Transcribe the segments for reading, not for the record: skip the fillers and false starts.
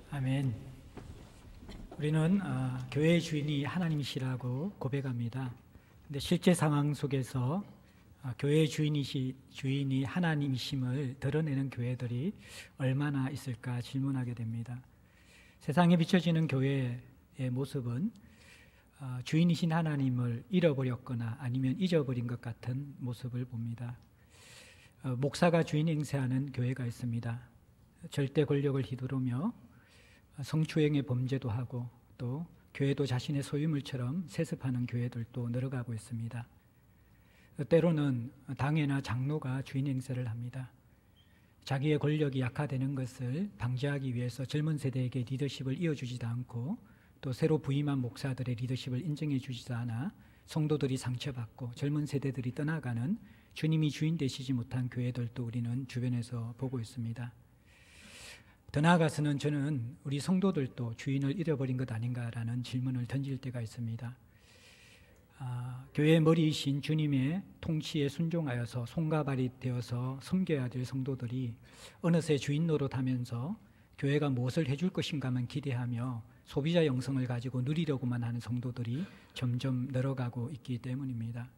아멘. 우리는 교회의 주인이 하나님이시라고 고백합니다. 근데 실제 상황 속에서 교회의 주인이 하나님이심을 드러내는 교회들이 얼마나 있을까 질문하게 됩니다. 세상에 비춰지는 교회의 모습은 주인이신 하나님을 잃어버렸거나 아니면 잊어버린 것 같은 모습을 봅니다. 목사가 주인 행세하는 교회가 있습니다. 절대 권력을 휘두르며 성추행의 범죄도 하고 또 교회도 자신의 소유물처럼 세습하는 교회들도 늘어가고 있습니다. 때로는 당회나 장로가 주인 행세를 합니다. 자기의 권력이 약화되는 것을 방지하기 위해서 젊은 세대에게 리더십을 이어주지도 않고 또 새로 부임한 목사들의 리더십을 인정해 주지도 않아 성도들이 상처받고 젊은 세대들이 떠나가는 주님이 주인 되시지 못한 교회들도 우리는 주변에서 보고 있습니다. 더 나아가서는 저는 우리 성도들도 주인을 잃어버린 것 아닌가라는 질문을 던질 때가 있습니다. 교회의 머리이신 주님의 통치에 순종하여서 손과 발이 되어서 섬겨야 될 성도들이 어느새 주인 노릇하면서 교회가 무엇을 해줄 것인가만 기대하며 소비자 영성을 가지고 누리려고만 하는 성도들이 점점 늘어가고 있기 때문입니다.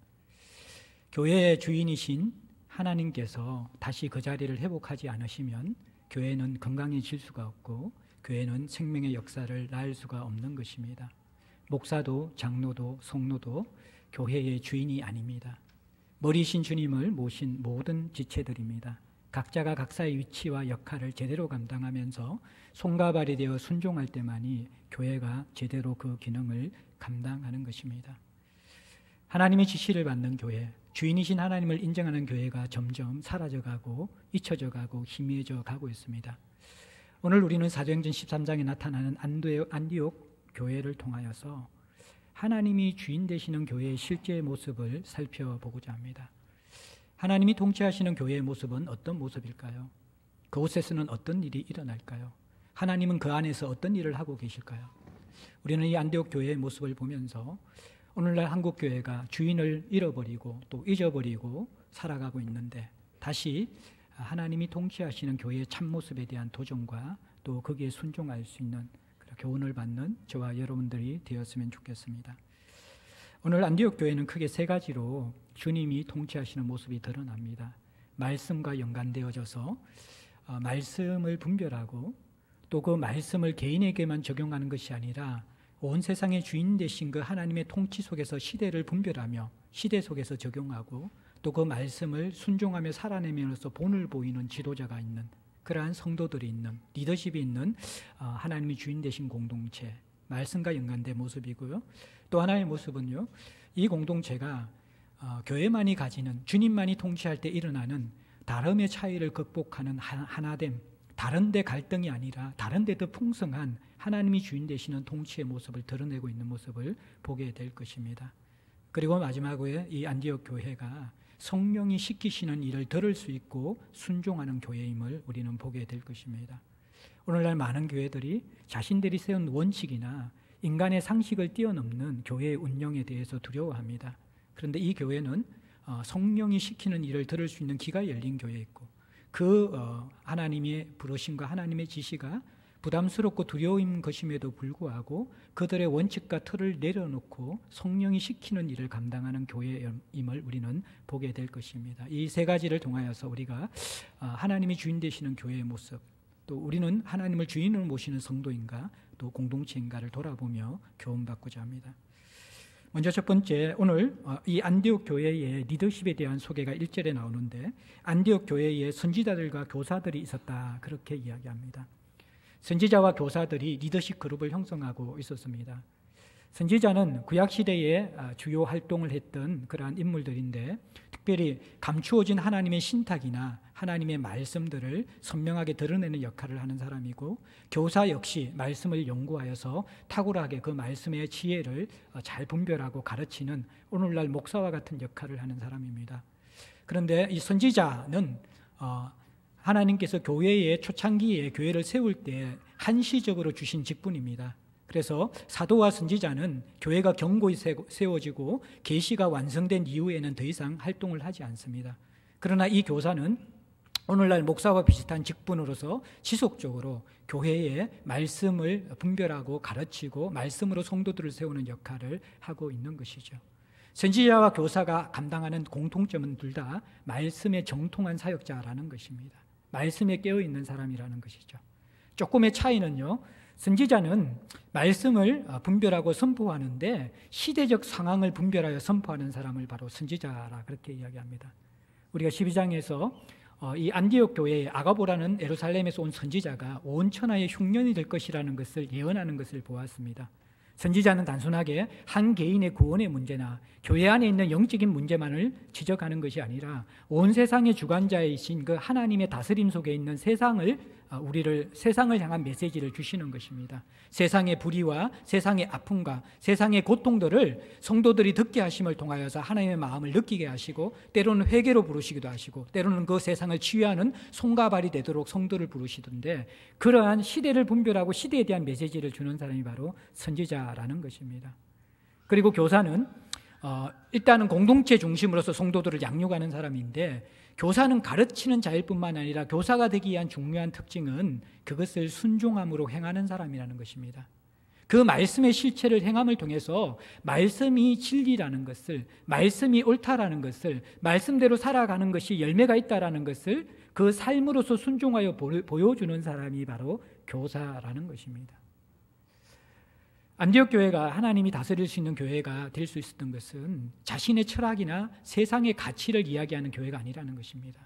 교회의 주인이신 하나님께서 다시 그 자리를 회복하지 않으시면 교회는 건강해질 수가 없고 교회는 생명의 역사를 낳을 수가 없는 것입니다. 목사도 장로도 성로도 교회의 주인이 아닙니다. 머리신 주님을 모신 모든 지체들입니다. 각자가 각자의 위치와 역할을 제대로 감당하면서 손과 발이 되어 순종할 때만이 교회가 제대로 그 기능을 감당하는 것입니다. 하나님의 지시를 받는 교회, 주인이신 하나님을 인정하는 교회가 점점 사라져가고 잊혀져가고 희미해져 가고 있습니다. 오늘 우리는 사도행전 13장에 나타나는 안디옥 교회를 통하여서 하나님이 주인 되시는 교회의 실제 모습을 살펴보고자 합니다. 하나님이 통치하시는 교회의 모습은 어떤 모습일까요? 그곳에서는 어떤 일이 일어날까요? 하나님은 그 안에서 어떤 일을 하고 계실까요? 우리는 이 안디옥 교회의 모습을 보면서 오늘날 한국 교회가 주인을 잃어버리고 또 잊어버리고 살아가고 있는데 다시 하나님이 통치하시는 교회의 참모습에 대한 도전과 또 거기에 순종할 수 있는 교훈을 받는 저와 여러분들이 되었으면 좋겠습니다. 오늘 안디옥 교회는 크게 세 가지로 주님이 통치하시는 모습이 드러납니다. 말씀과 연관되어져서 말씀을 분별하고 또 그 말씀을 개인에게만 적용하는 것이 아니라 온 세상의 주인 되신 그 하나님의 통치 속에서 시대를 분별하며 시대 속에서 적용하고 또 그 말씀을 순종하며 살아내면서 본을 보이는 지도자가 있는 그러한 성도들이 있는 리더십이 있는 하나님이 주인 되신 공동체, 말씀과 연관된 모습이고요. 또 하나의 모습은요, 이 공동체가 교회만이 가지는 주님만이 통치할 때 일어나는 다름의 차이를 극복하는 하나됨, 다른 데 갈등이 아니라 다른 데 더 풍성한 하나님이 주인 되시는 통치의 모습을 드러내고 있는 모습을 보게 될 것입니다. 그리고 마지막으로 이 안디옥 교회가 성령이 시키시는 일을 들을 수 있고 순종하는 교회임을 우리는 보게 될 것입니다. 오늘날 많은 교회들이 자신들이 세운 원칙이나 인간의 상식을 뛰어넘는 교회의 운영에 대해서 두려워합니다. 그런데 이 교회는 성령이 시키는 일을 들을 수 있는 귀가 열린 교회이고 그 하나님의 부르심과 하나님의 지시가 부담스럽고 두려운 것임에도 불구하고 그들의 원칙과 틀을 내려놓고 성령이 시키는 일을 감당하는 교회임을 우리는 보게 될 것입니다. 이 세 가지를 통하여서 우리가 하나님이 주인 되시는 교회의 모습, 또 우리는 하나님을 주인으로 모시는 성도인가 또 공동체인가를 돌아보며 교훈받고자 합니다. 먼저 첫 번째, 오늘 이 안디옥 교회의 리더십에 대한 소개가 1절에 나오는데 안디옥 교회에 선지자들과 교사들이 있었다 그렇게 이야기합니다. 선지자와 교사들이 리더십 그룹을 형성하고 있었습니다. 선지자는 구약시대에 주요 활동을 했던 그러한 인물들인데 특별히 감추어진 하나님의 신탁이나 하나님의 말씀들을 선명하게 드러내는 역할을 하는 사람이고 교사 역시 말씀을 연구하여서 탁월하게 그 말씀의 지혜를 잘 분별하고 가르치는 오늘날 목사와 같은 역할을 하는 사람입니다. 그런데 이 선지자는 하나님께서 교회의 초창기에 교회를 세울 때 한시적으로 주신 직분입니다. 그래서 사도와 선지자는 교회가 견고히 세워지고 계시가 완성된 이후에는 더 이상 활동을 하지 않습니다. 그러나 이 교사는 오늘날 목사와 비슷한 직분으로서 지속적으로 교회에 말씀을 분별하고 가르치고 말씀으로 성도들을 세우는 역할을 하고 있는 것이죠. 선지자와 교사가 감당하는 공통점은 둘 다 말씀에 정통한 사역자라는 것입니다. 말씀에 깨어있는 사람이라는 것이죠. 조금의 차이는요, 선지자는 말씀을 분별하고 선포하는데 시대적 상황을 분별하여 선포하는 사람을 바로 선지자라 그렇게 이야기합니다. 우리가 12장에서 이 안디옥 교회에 아가보라는 예루살렘에서 온 선지자가 온 천하의 흉년이 될 것이라는 것을 예언하는 것을 보았습니다. 선지자는 단순하게 한 개인의 구원의 문제나 교회 안에 있는 영적인 문제만을 지적하는 것이 아니라 온 세상의 주관자이신 그 하나님의 다스림 속에 있는 세상을 향한 메시지를 주시는 것입니다. 세상의 불의와 세상의 아픔과 세상의 고통들을 성도들이 듣게 하심을 통하여서 하나님의 마음을 느끼게 하시고 때로는 회개로 부르시기도 하시고 때로는 그 세상을 치유하는 손과 발이 되도록 성도를 부르시던데 그러한 시대를 분별하고 시대에 대한 메시지를 주는 사람이 바로 선지자라는 것입니다. 그리고 교사는 일단은 공동체 중심으로서 성도들을 양육하는 사람인데 교사는 가르치는 자일 뿐만 아니라 교사가 되기 위한 중요한 특징은 그것을 순종함으로 행하는 사람이라는 것입니다. 그 말씀의 실체를 행함을 통해서 말씀이 진리라는 것을, 말씀이 옳다라는 것을, 말씀대로 살아가는 것이 열매가 있다라는 것을 그 삶으로서 순종하여 보여주는 사람이 바로 교사라는 것입니다. 안디옥 교회가 하나님이 다스릴 수 있는 교회가 될 수 있었던 것은 자신의 철학이나 세상의 가치를 이야기하는 교회가 아니라는 것입니다.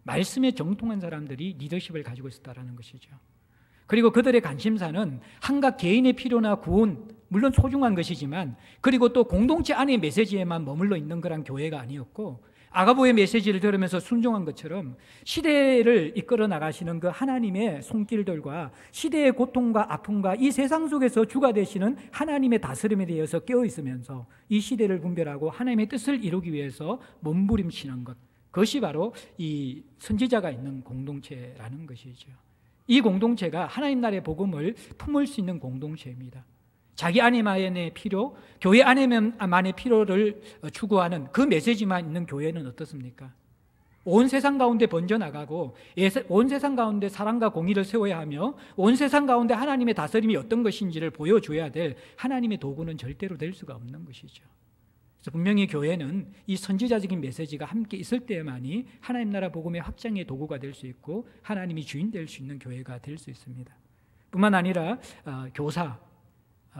말씀에 정통한 사람들이 리더십을 가지고 있었다는 것이죠. 그리고 그들의 관심사는 한각 개인의 필요나 구원, 물론 소중한 것이지만 그리고 또 공동체 안의 메시지에만 머물러 있는 그런 교회가 아니었고 아가보의 메시지를 들으면서 순종한 것처럼 시대를 이끌어 나가시는 그 하나님의 손길들과 시대의 고통과 아픔과 이 세상 속에서 주가 되시는 하나님의 다스림에 대해서 깨어있으면서 이 시대를 분별하고 하나님의 뜻을 이루기 위해서 몸부림치는 것, 그것이 바로 이 선지자가 있는 공동체라는 것이죠. 이 공동체가 하나님 나라의 복음을 품을 수 있는 공동체입니다. 자기 안에만의 필요, 교회 안에만의 필요를 추구하는 그 메시지만 있는 교회는 어떻습니까? 온 세상 가운데 번져나가고 온 세상 가운데 사랑과 공의를 세워야 하며 온 세상 가운데 하나님의 다스림이 어떤 것인지를 보여줘야 될 하나님의 도구는 절대로 될 수가 없는 것이죠. 그래서 분명히 교회는 이 선지자적인 메시지가 함께 있을 때만이 하나님 나라 복음의 확장의 도구가 될 수 있고 하나님이 주인 될 수 있는 교회가 될 수 있습니다. 뿐만 아니라 교사,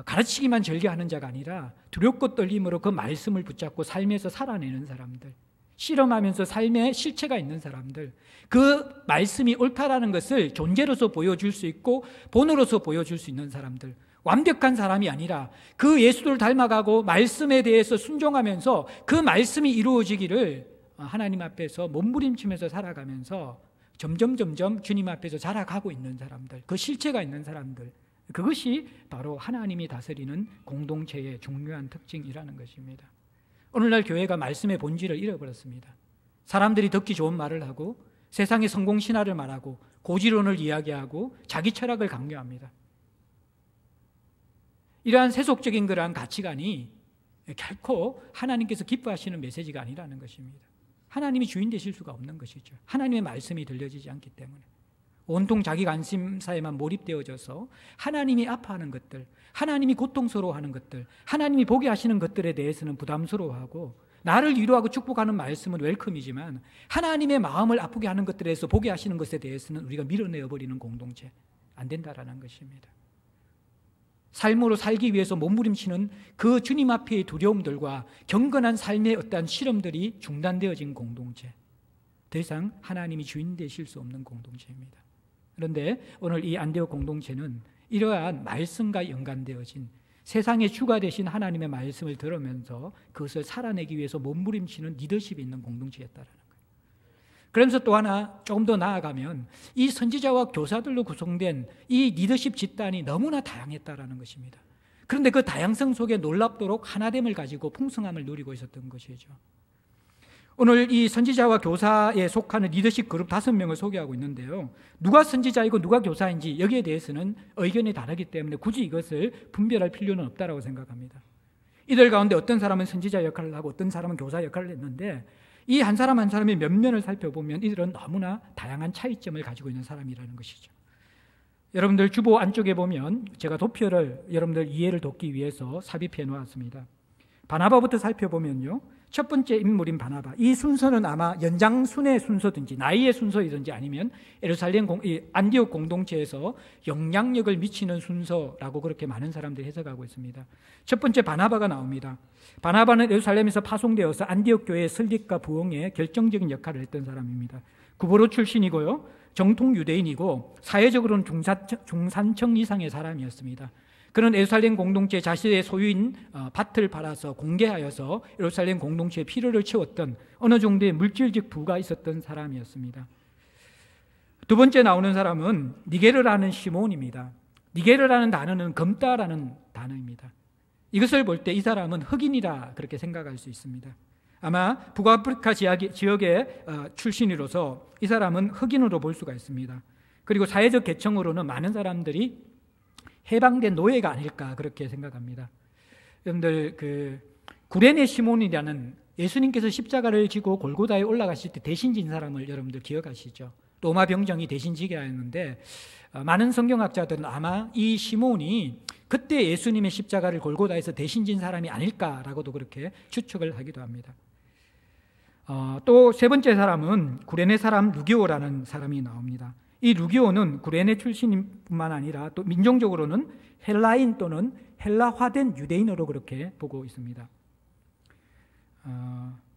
가르치기만 즐겨하는 자가 아니라 두렵고 떨림으로 그 말씀을 붙잡고 삶에서 살아내는 사람들, 실험하면서 삶에 실체가 있는 사람들, 그 말씀이 옳다라는 것을 존재로서 보여줄 수 있고 본으로서 보여줄 수 있는 사람들, 완벽한 사람이 아니라 그 예수를 닮아가고 말씀에 대해서 순종하면서 그 말씀이 이루어지기를 하나님 앞에서 몸부림치면서 살아가면서 점점 주님 앞에서 자라가고 있는 사람들, 그 실체가 있는 사람들, 그것이 바로 하나님이 다스리는 공동체의 중요한 특징이라는 것입니다. 오늘날 교회가 말씀의 본질을 잃어버렸습니다. 사람들이 듣기 좋은 말을 하고 세상의 성공 신화를 말하고 고지론을 이야기하고 자기 철학을 강요합니다. 이러한 세속적인 그러한 가치관이 결코 하나님께서 기뻐하시는 메시지가 아니라는 것입니다. 하나님이 주인 되실 수가 없는 것이죠. 하나님의 말씀이 들려지지 않기 때문에 온통 자기 관심사에만 몰입되어져서 하나님이 아파하는 것들, 하나님이 고통스러워하는 것들, 하나님이 보게 하시는 것들에 대해서는 부담스러워하고 나를 위로하고 축복하는 말씀은 웰컴이지만 하나님의 마음을 아프게 하는 것들에서 보게 하시는 것에 대해서는 우리가 밀어내어버리는 공동체, 안 된다라는 것입니다. 삶으로 살기 위해서 몸부림치는 그 주님 앞의 두려움들과 경건한 삶의 어떠한 실험들이 중단되어진 공동체, 더 이상 하나님이 주인 되실 수 없는 공동체입니다. 그런데 오늘 이 안디옥 공동체는 이러한 말씀과 연관되어진 세상의 주가 되신 하나님의 말씀을 들으면서 그것을 살아내기 위해서 몸부림치는 리더십이 있는 공동체였다라는 거예요. 그러면서 또 하나 조금 더 나아가면 이 선지자와 교사들로 구성된 이 리더십 집단이 너무나 다양했다라는 것입니다. 그런데 그 다양성 속에 놀랍도록 하나됨을 가지고 풍성함을 누리고 있었던 것이죠. 오늘 이 선지자와 교사에 속하는 리더십 그룹 5명을 소개하고 있는데요. 누가 선지자이고 누가 교사인지 여기에 대해서는 의견이 다르기 때문에 굳이 이것을 분별할 필요는 없다고 생각합니다. 이들 가운데 어떤 사람은 선지자 역할을 하고 어떤 사람은 교사 역할을 했는데 이 한 사람 한 사람의 면면을 살펴보면 이들은 너무나 다양한 차이점을 가지고 있는 사람이라는 것이죠. 여러분들 주보 안쪽에 보면 제가 도표를 여러분들 이해를 돕기 위해서 삽입해 놓았습니다. 바나바부터 살펴보면요, 첫 번째 인물인 바나바, 이 순서는 아마 연장순의 순서든지 나이의 순서이든지 아니면 예루살렘 안디옥 공동체에서 영향력을 미치는 순서라고 그렇게 많은 사람들이 해석하고 있습니다. 첫 번째 바나바가 나옵니다. 바나바는 예루살렘에서 파송되어서 안디옥 교회의 설립과 부흥에 결정적인 역할을 했던 사람입니다. 구보로 출신이고요, 정통 유대인이고 사회적으로는 중산층 이상의 사람이었습니다. 그는 예루살렘 공동체 자신의 소유인 밭을 팔아서 공개하여서 예루살렘 공동체의 필요를 채웠던 어느 정도의 물질적 부가 있었던 사람이었습니다. 두 번째 나오는 사람은 니게르라는 시몬입니다. 니게르라는 단어는 검다라는 단어입니다. 이것을 볼 때 이 사람은 흑인이라 그렇게 생각할 수 있습니다. 아마 북아프리카 지역의 출신으로서 이 사람은 흑인으로 볼 수가 있습니다. 그리고 사회적 계층으로는 많은 사람들이 해방된 노예가 아닐까 그렇게 생각합니다. 여러분들 구레네 시몬이라는 예수님께서 십자가를 지고 골고다에 올라가실 때 대신 진 사람을 여러분들 기억하시죠? 로마 병정이 대신 지게 하였는데 많은 성경학자들은 아마 이 시몬이 그때 예수님의 십자가를 골고다에서 대신 진 사람이 아닐까라고도 그렇게 추측을 하기도 합니다. 또 세 번째 사람은 구레네 사람 루기오라는 사람이 나옵니다. 이 루기오는 구레네 출신뿐만 아니라 또 민족적으로는 헬라인 또는 헬라화된 유대인으로 그렇게 보고 있습니다.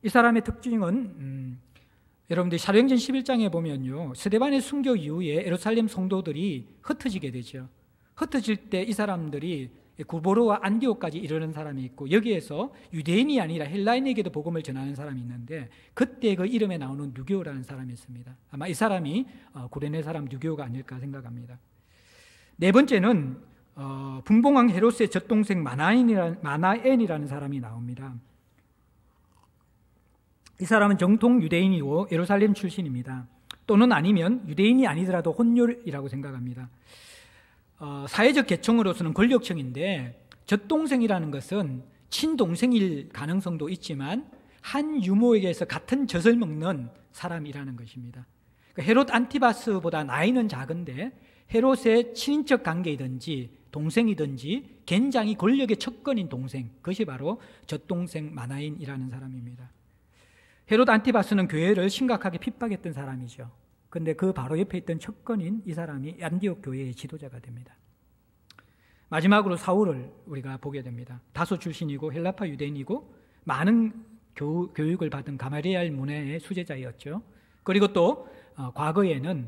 이 사람의 특징은 여러분들 사도행전 11장에 보면요, 스데반의 순교 이후에 예루살렘 성도들이 흩어지게 되죠. 흩어질 때 이 사람들이 구보로와 안디옥까지 이르는 사람이 있고, 여기에서 유대인이 아니라 헬라인에게도 복음을 전하는 사람이 있는데 그때 그 이름에 나오는 누교라는 사람이 있습니다. 아마 이 사람이 구레네 사람 누교가 아닐까 생각합니다. 네 번째는 분봉왕 헤롯의 젖동생 마나엔이라는 사람이 나옵니다. 이 사람은 정통 유대인이고 예루살렘 출신입니다. 또는 아니면 유대인이 아니더라도 혼혈이라고 생각합니다. 사회적 계층으로서는 권력층인데 젖동생이라는 것은 친동생일 가능성도 있지만 한 유모에게서 같은 젖을 먹는 사람이라는 것입니다. 헤롯 안티바스보다 나이는 작은데 헤롯의 친인척 관계이든지 동생이든지 굉장히 권력의 척건인 동생, 그것이 바로 젖동생 마나인이라는 사람입니다. 헤롯 안티바스는 교회를 심각하게 핍박했던 사람이죠. 그런데 그 바로 옆에 있던 척건인 이 사람이 안디옥 교회의 지도자가 됩니다. 마지막으로 사울을 우리가 보게 됩니다. 다소 출신이고 헬라파 유대인이고 많은 교육을 받은 가마리알 문화의 수제자였죠. 그리고 또 과거에는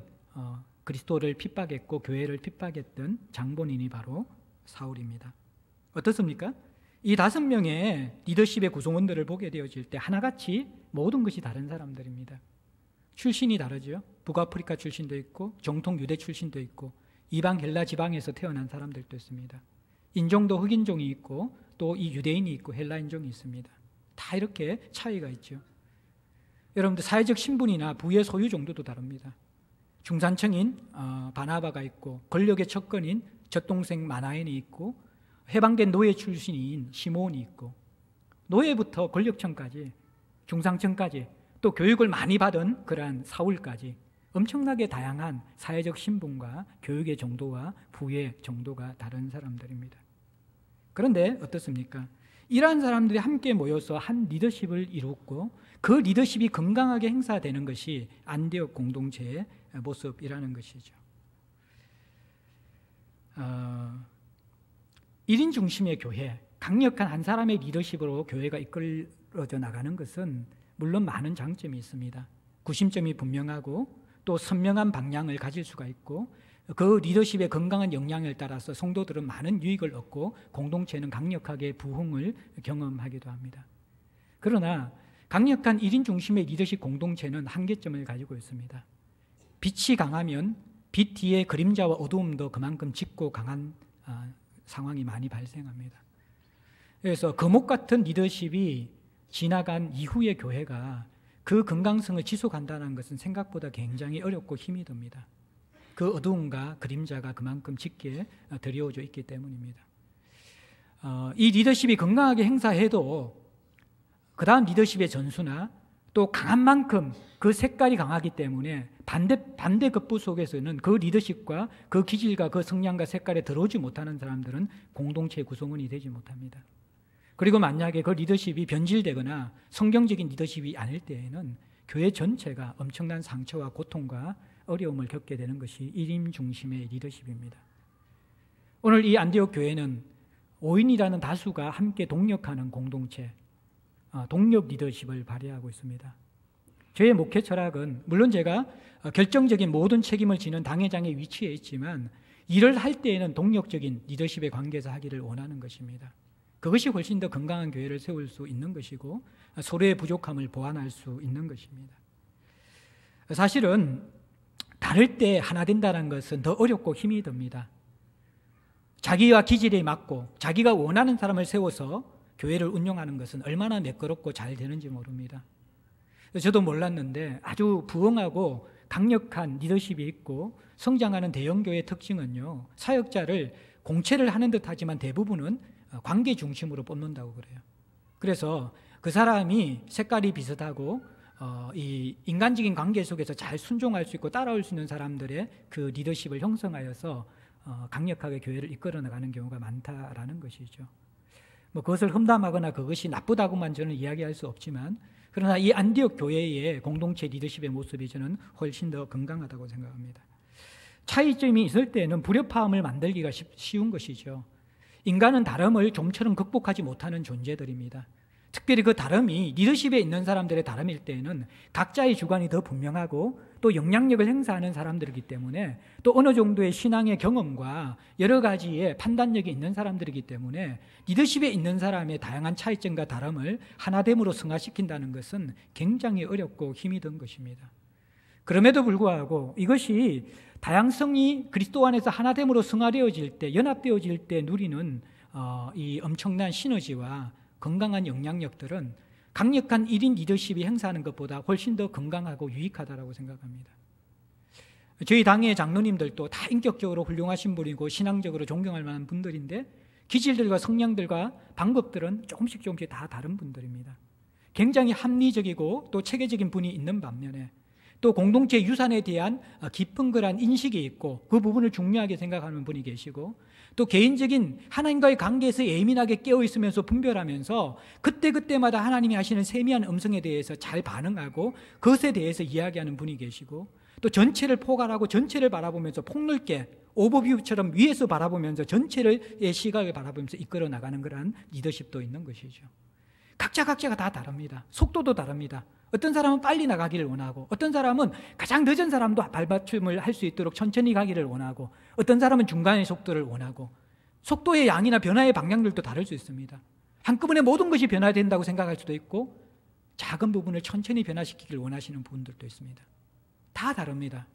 그리스도를 핍박했고 교회를 핍박했던 장본인이 바로 사울입니다. 어떻습니까? 이 5명의 리더십의 구성원들을 보게 되어질 때 하나같이 모든 것이 다른 사람들입니다. 출신이 다르죠. 북아프리카 출신도 있고 정통 유대 출신도 있고 이방 헬라 지방에서 태어난 사람들도 있습니다. 인종도 흑인종이 있고 또 이 유대인이 있고 헬라인종이 있습니다. 다 이렇게 차이가 있죠. 여러분들 사회적 신분이나 부의 소유 정도도 다릅니다. 중산층인 바나바가 있고 권력의 척건인 젖동생 마나엔이 있고 해방된 노예 출신인 시몬이 있고 노예부터 권력층까지 중상층까지 또 교육을 많이 받은 그러한 사울까지 엄청나게 다양한 사회적 신분과 교육의 정도와 부의 정도가 다른 사람들입니다. 그런데 어떻습니까? 이러한 사람들이 함께 모여서 한 리더십을 이뤘고 그 리더십이 건강하게 행사되는 것이 안디옥 공동체의 모습이라는 것이죠. 1인 중심의 교회, 강력한 한 사람의 리더십으로 교회가 이끌어져 나가는 것은 물론 많은 장점이 있습니다. 구심점이 분명하고 또 선명한 방향을 가질 수가 있고 그 리더십의 건강한 영향을 따라서 성도들은 많은 유익을 얻고 공동체는 강력하게 부흥을 경험하기도 합니다. 그러나 강력한 1인 중심의 리더십 공동체는 한계점을 가지고 있습니다. 빛이 강하면 빛 뒤에 그림자와 어두움도 그만큼 짙고 강한 상황이 많이 발생합니다. 그래서 거목 같은 리더십이 지나간 이후의 교회가 그 건강성을 지속한다는 것은 생각보다 굉장히 어렵고 힘이 듭니다. 그 어두움과 그림자가 그만큼 짙게 드리워져 있기 때문입니다. 이 리더십이 건강하게 행사해도 그 다음 리더십의 전수나 또 강한 만큼 그 색깔이 강하기 때문에 반대 급부 속에서는 그 리더십과 그 기질과 그 성향과 색깔에 들어오지 못하는 사람들은 공동체의 구성원이 되지 못합니다. 그리고 만약에 그 리더십이 변질되거나 성경적인 리더십이 아닐 때에는 교회 전체가 엄청난 상처와 고통과 어려움을 겪게 되는 것이 1인 중심의 리더십입니다. 오늘 이 안디옥 교회는 5인이라는 다수가 함께 동력하는 공동체, 동력 리더십을 발휘하고 있습니다. 저의 목회 철학은 물론 제가 결정적인 모든 책임을 지는 당회장의 위치에 있지만 일을 할 때에는 동력적인 리더십의 관계에서 하기를 원하는 것입니다. 그것이 훨씬 더 건강한 교회를 세울 수 있는 것이고 서로의 부족함을 보완할 수 있는 것입니다. 사실은 다를 때 하나 된다는 것은 더 어렵고 힘이 듭니다. 자기와 기질에 맞고 자기가 원하는 사람을 세워서 교회를 운영하는 것은 얼마나 매끄럽고 잘 되는지 모릅니다. 저도 몰랐는데 아주 부흥하고 강력한 리더십이 있고 성장하는 대형교회의 특징은요, 사역자를 공채를 하는 듯 하지만 대부분은 관계 중심으로 뽑는다고 그래요. 그래서 그 사람이 색깔이 비슷하고 이 인간적인 관계 속에서 잘 순종할 수 있고 따라올 수 있는 사람들의 그 리더십을 형성하여서 강력하게 교회를 이끌어 나가는 경우가 많다라는 것이죠. 뭐 그것을 험담하거나 그것이 나쁘다고만 저는 이야기할 수 없지만, 그러나 이 안디옥 교회의 공동체 리더십의 모습이 저는 훨씬 더 건강하다고 생각합니다. 차이점이 있을 때는 불협화음을 만들기가 쉬운 것이죠. 인간은 다름을 좀처럼 극복하지 못하는 존재들입니다. 특별히 그 다름이 리더십에 있는 사람들의 다름일 때에는 각자의 주관이 더 분명하고 또 영향력을 행사하는 사람들이기 때문에 또 어느 정도의 신앙의 경험과 여러 가지의 판단력이 있는 사람들이기 때문에 리더십에 있는 사람의 다양한 차이점과 다름을 하나됨으로 승화시킨다는 것은 굉장히 어렵고 힘이 든 것입니다. 그럼에도 불구하고 이것이 다양성이 그리스도 안에서 하나됨으로 승화되어질 때, 연합되어질 때 누리는 이 엄청난 시너지와 건강한 영향력들은 강력한 1인 리더십이 행사하는 것보다 훨씬 더 건강하고 유익하다고 생각합니다. 저희 당의 장로님들도 다 인격적으로 훌륭하신 분이고 신앙적으로 존경할 만한 분들인데 기질들과 성향들과 방법들은 조금씩 다 다른 분들입니다. 굉장히 합리적이고 또 체계적인 분이 있는 반면에 또 공동체 유산에 대한 깊은 그런 인식이 있고 그 부분을 중요하게 생각하는 분이 계시고 또 개인적인 하나님과의 관계에서 예민하게 깨어있으면서 분별하면서 그때그때마다 하나님이 하시는 세미한 음성에 대해서 잘 반응하고 그것에 대해서 이야기하는 분이 계시고 또 전체를 포괄하고 전체를 바라보면서 폭넓게 오버뷰처럼 위에서 바라보면서 전체의 시각을 바라보면서 이끌어 나가는 그런 리더십도 있는 것이죠. 각자가 다 다릅니다. 속도도 다릅니다. 어떤 사람은 빨리 나가기를 원하고 어떤 사람은 가장 늦은 사람도 발맞춤을 할 수 있도록 천천히 가기를 원하고 어떤 사람은 중간의 속도를 원하고 속도의 양이나 변화의 방향들도 다를 수 있습니다. 한꺼번에 모든 것이 변화된다고 생각할 수도 있고 작은 부분을 천천히 변화시키기를 원하시는 분들도 있습니다. 다 다릅니다.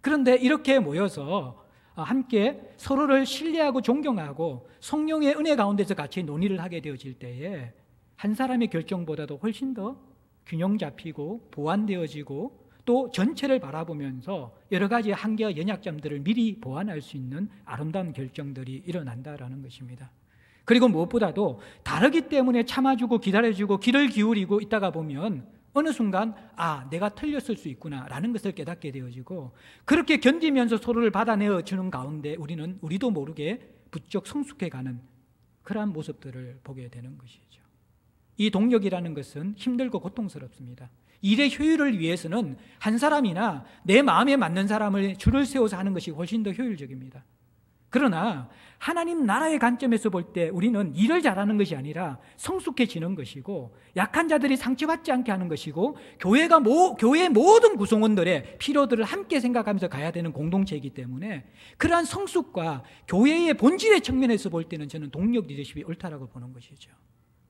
그런데 이렇게 모여서 함께 서로를 신뢰하고 존경하고 성령의 은혜 가운데서 같이 논의를 하게 되어질 때에 한 사람의 결정보다도 훨씬 더 균형 잡히고 보완되어지고 또 전체를 바라보면서 여러 가지 한계와 연약점들을 미리 보완할 수 있는 아름다운 결정들이 일어난다라는 것입니다. 그리고 무엇보다도 다르기 때문에 참아주고 기다려주고 귀를 기울이고 있다가 보면 어느 순간 내가 틀렸을 수 있구나 라는 것을 깨닫게 되어지고 그렇게 견디면서 서로를 받아내어 주는 가운데 우리도 모르게 부쩍 성숙해가는 그러한 모습들을 보게 되는 것이죠. 이 동력이라는 것은 힘들고 고통스럽습니다. 일의 효율을 위해서는 한 사람이나 내 마음에 맞는 사람을 줄을 세워서 하는 것이 훨씬 더 효율적입니다. 그러나 하나님 나라의 관점에서 볼 때 우리는 일을 잘하는 것이 아니라 성숙해지는 것이고 약한 자들이 상처받지 않게 하는 것이고 교회의 모든 구성원들의 필요들을 함께 생각하면서 가야 되는 공동체이기 때문에 그러한 성숙과 교회의 본질의 측면에서 볼 때는 저는 동력 리더십이 옳다라고 보는 것이죠.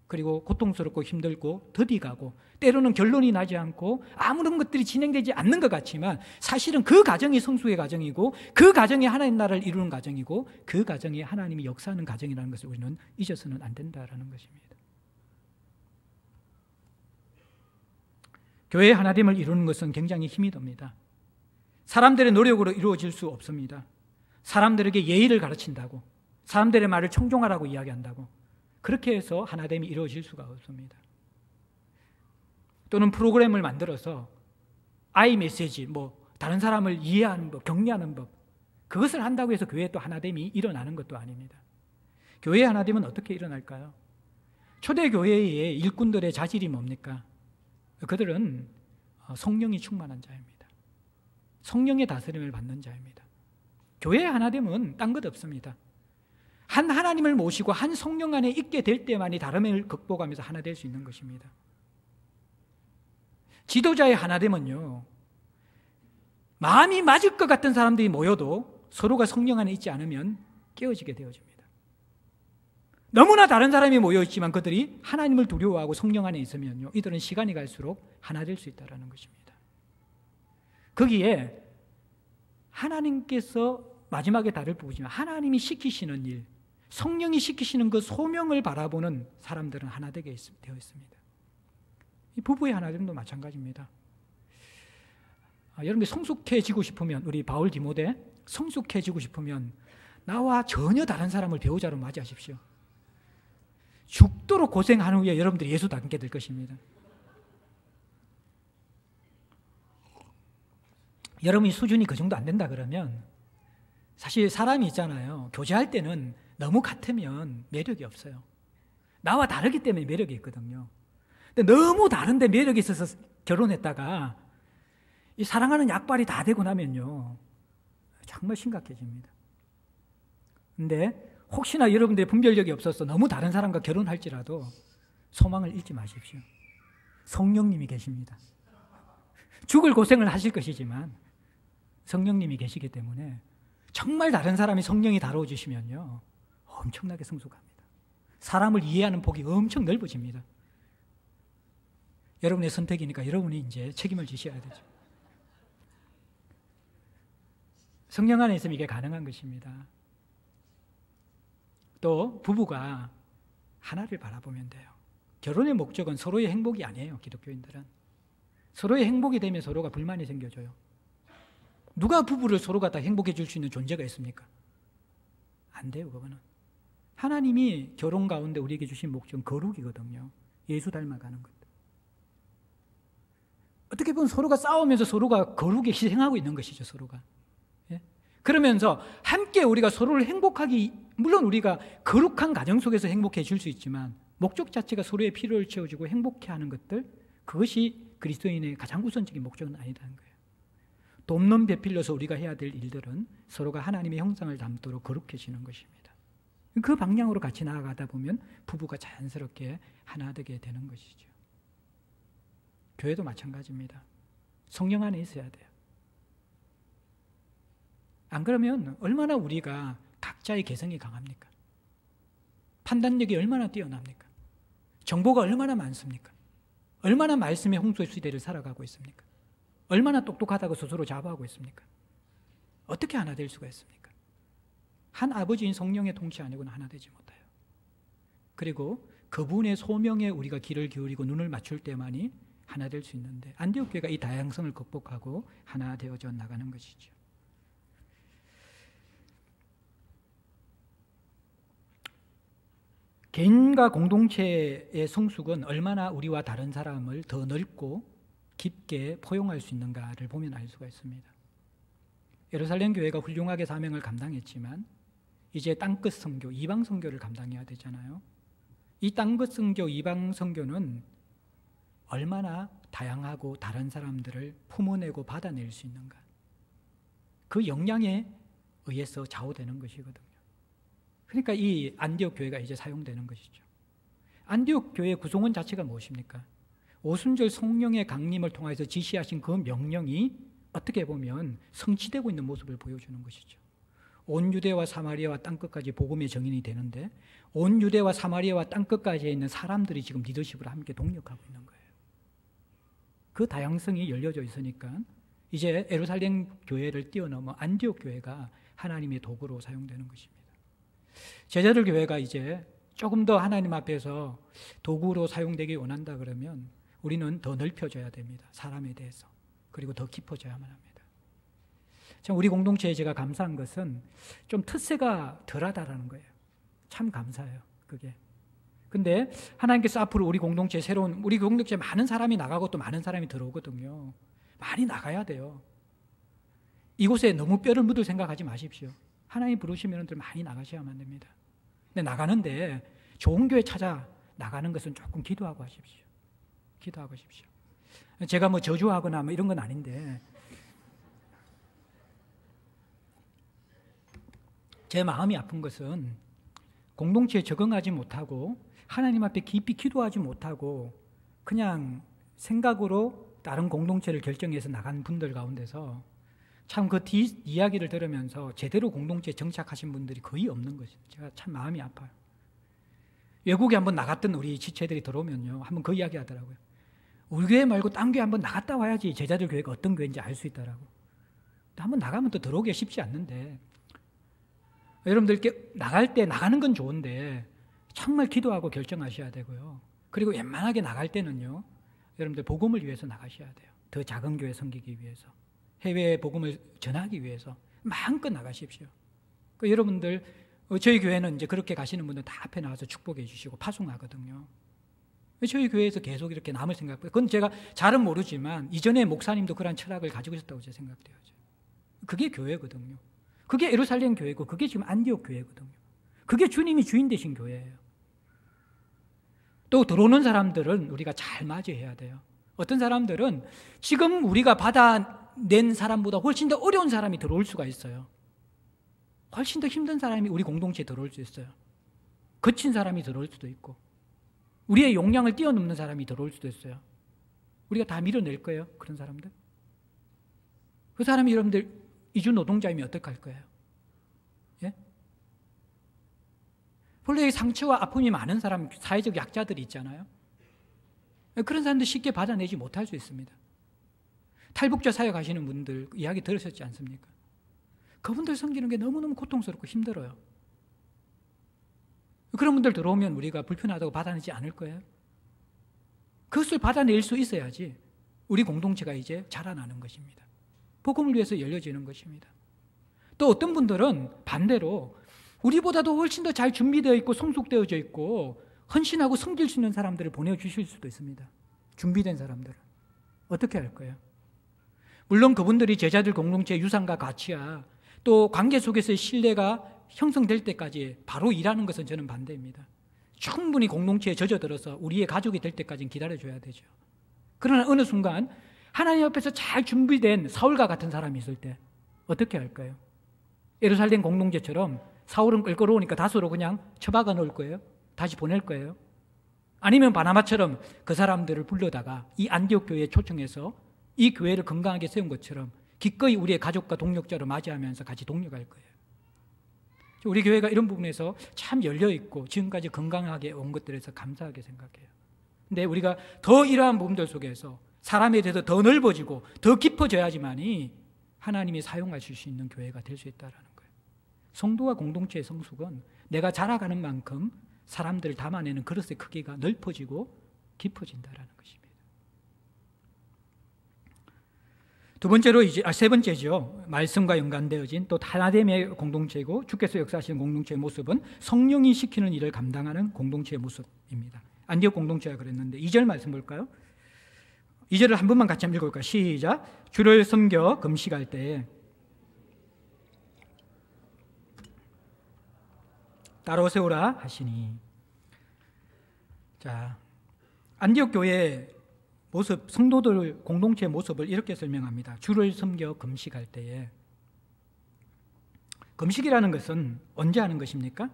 그리고 고통스럽고 힘들고 더디가고 때로는 결론이 나지 않고 아무런 것들이 진행되지 않는 것 같지만 사실은 그 과정이 성숙의 과정이고 그 과정이 하나님 나라를 이루는 과정이고 그 과정이 하나님이 역사하는 과정이라는 것을 우리는 잊어서는 안 된다라는 것입니다. 교회의 하나됨을 이루는 것은 굉장히 힘이 듭니다. 사람들의 노력으로 이루어질 수 없습니다. 사람들에게 예의를 가르친다고 사람들의 말을 청종하라고 이야기한다고 그렇게 해서 하나됨이 이루어질 수가 없습니다. 또는 프로그램을 만들어서 아이 메시지, 다른 사람을 이해하는 법, 격려하는 법, 그것을 한다고 해서 교회에 또 하나됨이 일어나는 것도 아닙니다. 교회의 하나됨은 어떻게 일어날까요? 초대교회의 일꾼들의 자질이 뭡니까? 그들은 성령이 충만한 자입니다. 성령의 다스림을 받는 자입니다. 교회의 하나됨은 딴 것 없습니다. 한 하나님을 모시고 한 성령 안에 있게 될 때만이 다름을 극복하면서 하나 될 수 있는 것입니다. 지도자의 하나됨은요, 마음이 맞을 것 같은 사람들이 모여도 서로가 성령 안에 있지 않으면 깨어지게 되어집니다. 너무나 다른 사람이 모여있지만 그들이 하나님을 두려워하고 성령 안에 있으면요, 이들은 시간이 갈수록 하나 될 수 있다는 것입니다. 거기에 하나님께서 마지막에 다를 부분이지만 하나님이 시키시는 일, 성령이 시키시는 그 소명을 바라보는 사람들은 하나 되게 되어 있습니다. 이 부부의 하나됨도 마찬가지입니다. 여러분들 성숙해지고 싶으면, 우리 바울 디모데 성숙해지고 싶으면 나와 전혀 다른 사람을 배우자로 맞이하십시오. 죽도록 고생한 후에 여러분들이 예수 닮게 될 것입니다. 여러분이 수준이 그 정도 안 된다 그러면, 사실 사람이 있잖아요, 교제할 때는 너무 같으면 매력이 없어요. 나와 다르기 때문에 매력이 있거든요. 근데 너무 다른데 매력이 있어서 결혼했다가 이 사랑하는 약발이 다 되고 나면요, 정말 심각해집니다. 근데 혹시나 여러분들의 분별력이 없어서 너무 다른 사람과 결혼할지라도 소망을 잃지 마십시오. 성령님이 계십니다. 죽을 고생을 하실 것이지만 성령님이 계시기 때문에 정말 다른 사람이 성령이 다뤄주시면요, 엄청나게 성숙합니다. 사람을 이해하는 폭이 엄청 넓어집니다. 여러분의 선택이니까 여러분이 이제 책임을 지셔야 되죠. 성령 안에 있으면 이게 가능한 것입니다. 또 부부가 하나를 바라보면 돼요. 결혼의 목적은 서로의 행복이 아니에요. 기독교인들은 서로의 행복이 되면 서로가 불만이 생겨져요. 누가 부부를 서로가 다 행복해 줄 수 있는 존재가 있습니까? 안 돼요. 그거는 하나님이 결혼 가운데 우리에게 주신 목적은 거룩이거든요. 예수 닮아가는 것. 어떻게 보면 서로가 싸우면서 서로가 거룩에 희생하고 있는 것이죠. 서로가. 예? 그러면서 함께 우리가 서로를 행복하게, 물론 우리가 거룩한 가정 속에서 행복해 줄 수 있지만 목적 자체가 서로의 필요를 채워주고 행복해하는 것들, 그것이 그리스도인의 가장 우선적인 목적은 아니라는 거예요. 돕는 배필로서 우리가 해야 될 일들은 서로가 하나님의 형상을 담도록 거룩해지는 것입니다. 그 방향으로 같이 나아가다 보면 부부가 자연스럽게 하나 되게 되는 것이죠. 교회도 마찬가지입니다. 성령 안에 있어야 돼요. 안 그러면 얼마나 우리가 각자의 개성이 강합니까? 판단력이 얼마나 뛰어납니까? 정보가 얼마나 많습니까? 얼마나 말씀의 홍수 시대를 살아가고 있습니까? 얼마나 똑똑하다고 스스로 자부하고 있습니까? 어떻게 하나 될 수가 있습니까? 한 아버지인 성령의 통치 아니고는 하나 되지 못해요. 그리고 그분의 소명에 우리가 귀를 기울이고 눈을 맞출 때만이 하나 될 수 있는데, 안디옥 교회가 이 다양성을 극복하고 하나 되어져 나가는 것이죠. 개인과 공동체의 성숙은 얼마나 우리와 다른 사람을 더 넓고 깊게 포용할 수 있는가를 보면 알 수가 있습니다. 예루살렘 교회가 훌륭하게 사명을 감당했지만 이제 땅끝 선교, 이방 선교를 감당해야 되잖아요. 이 땅끝 선교, 이방 선교는 얼마나 다양하고 다른 사람들을 품어내고 받아낼 수 있는가, 그 역량에 의해서 좌우되는 것이거든요. 그러니까 이 안디옥 교회가 이제 사용되는 것이죠. 안디옥 교회의 구성원 자체가 무엇입니까? 오순절 성령의 강림을 통해서 지시하신 그 명령이 어떻게 보면 성취되고 있는 모습을 보여주는 것이죠. 온 유대와 사마리아와 땅끝까지 복음의 정인이 되는데, 온 유대와 사마리아와 땅끝까지에 있는 사람들이 지금 리더십을 함께 동력하고 있는 거예요. 그 다양성이 열려져 있으니까 이제 예루살렘 교회를 뛰어넘어 안디옥 교회가 하나님의 도구로 사용되는 것입니다. 제자들 교회가 이제 조금 더 하나님 앞에서 도구로 사용되기 원한다 그러면 우리는 더 넓혀져야 됩니다. 사람에 대해서. 그리고 더 깊어져야만 합니다. 참 우리 공동체에 제가 감사한 것은 좀 텃세가 덜하다라는 거예요. 참 감사해요. 그게. 근데 하나님께서 앞으로 우리 공동체에 우리 공동체에 많은 사람이 나가고 또 많은 사람이 들어오거든요. 많이 나가야 돼요. 이곳에 너무 뼈를 묻을 생각하지 마십시오. 하나님 부르시면 여러분들 많이 나가셔야만 됩니다. 근데 나가는데 좋은 교회 찾아 나가는 것은 조금 기도하고 하십시오. 기도하고 하십시오. 제가 뭐 저주하거나 뭐 이런 건 아닌데 제 마음이 아픈 것은 공동체에 적응하지 못하고 하나님 앞에 깊이 기도하지 못하고 그냥 생각으로 다른 공동체를 결정해서 나간 분들 가운데서 참 그 이야기를 들으면서 제대로 공동체에 정착하신 분들이 거의 없는 것이죠. 제가 참 마음이 아파요. 외국에 한번 나갔던 우리 지체들이 들어오면요, 한번 그 이야기 하더라고요. 우리 교회 말고 딴 교회 한번 나갔다 와야지 제자들 교회가 어떤 교회인지 알 수 있더라고. 한번 나가면 또 들어오기가 쉽지 않는데, 여러분들께 나갈 때 나가는 건 좋은데 정말 기도하고 결정하셔야 되고요. 그리고 웬만하게 나갈 때는요, 여러분들 복음을 위해서 나가셔야 돼요. 더 작은 교회 섬기기 위해서, 해외에 복음을 전하기 위해서 마음껏 나가십시오. 여러분들 저희 교회는 이제 그렇게 가시는 분들 다 앞에 나와서 축복해 주시고 파송하거든요. 저희 교회에서 계속 이렇게 남을 생각해요. 그건 제가 잘은 모르지만 이전에 목사님도 그런 철학을 가지고 있었다고 제가 생각돼요. 그게 교회거든요. 그게 예루살렘 교회고 그게 지금 안디옥 교회거든요. 그게 주님이 주인 되신 교회예요. 또 들어오는 사람들은 우리가 잘 맞이해야 돼요. 어떤 사람들은 지금 우리가 받아낸 사람보다 훨씬 더 어려운 사람이 들어올 수가 있어요. 훨씬 더 힘든 사람이 우리 공동체에 들어올 수 있어요. 거친 사람이 들어올 수도 있고 우리의 용량을 뛰어넘는 사람이 들어올 수도 있어요. 우리가 다 밀어낼 거예요, 그런 사람들? 그 사람이 여러분들 이주 노동자이면 어떡할 거예요? 예? 본래 상처와 아픔이 많은 사람, 사회적 약자들이 있잖아요. 그런 사람들 쉽게 받아내지 못할 수 있습니다. 탈북자 사역 하시는 분들 이야기 들으셨지 않습니까? 그분들 섬기는 게 너무너무 고통스럽고 힘들어요. 그런 분들 들어오면 우리가 불편하다고 받아내지 않을 거예요. 그것을 받아낼 수 있어야지 우리 공동체가 이제 자라나는 것입니다. 복음을 위해서 열려지는 것입니다. 또 어떤 분들은 반대로 우리보다도 훨씬 더 잘 준비되어 있고 성숙되어져 있고 헌신하고 섬길 수 있는 사람들을 보내주실 수도 있습니다. 준비된 사람들을. 어떻게 할 거예요? 물론 그분들이 제자들 공동체의 유산과 가치야 또 관계 속에서의 신뢰가 형성될 때까지 바로 일하는 것은 저는 반대입니다. 충분히 공동체에 젖어들어서 우리의 가족이 될 때까지는 기다려줘야 되죠. 그러나 어느 순간 하나님 앞에서 잘 준비된 사울과 같은 사람이 있을 때 어떻게 할까요? 예루살렘 공동체처럼 사울은 껄끄러우니까 다소로 그냥 처박아 놓을 거예요? 다시 보낼 거예요? 아니면 바나바처럼 그 사람들을 불러다가 이 안디옥 교회에 초청해서 이 교회를 건강하게 세운 것처럼 기꺼이 우리의 가족과 동력자로 맞이하면서 같이 동력할 거예요. 우리 교회가 이런 부분에서 참 열려있고 지금까지 건강하게 온 것들에서 감사하게 생각해요. 근데 우리가 더 이러한 부분들 속에서 사람에 대해서 더 넓어지고 더 깊어져야지만이 하나님이 사용하실 수 있는 교회가 될 수 있다는 거예요. 성도와 공동체의 성숙은 내가 자라가는 만큼 사람들을 담아내는 그릇의 크기가 넓어지고 깊어진다는 것입니다. 세 번째죠. 말씀과 연관되어진 또 하나됨의 공동체이고 주께서 역사하시는 공동체의 모습은 성령이 시키는 일을 감당하는 공동체의 모습입니다. 안디옥 공동체가 그랬는데 2절 말씀 볼까요? 2절을 한 번만 같이 한번 읽어볼까요? 시작. 주를 섬겨 금식할 때에 따라오세우라 하시니. 자, 안디옥 교회의 모습, 성도들 공동체의 모습을 이렇게 설명합니다. 주를 섬겨 금식할 때에. 금식이라는 것은 언제 하는 것입니까?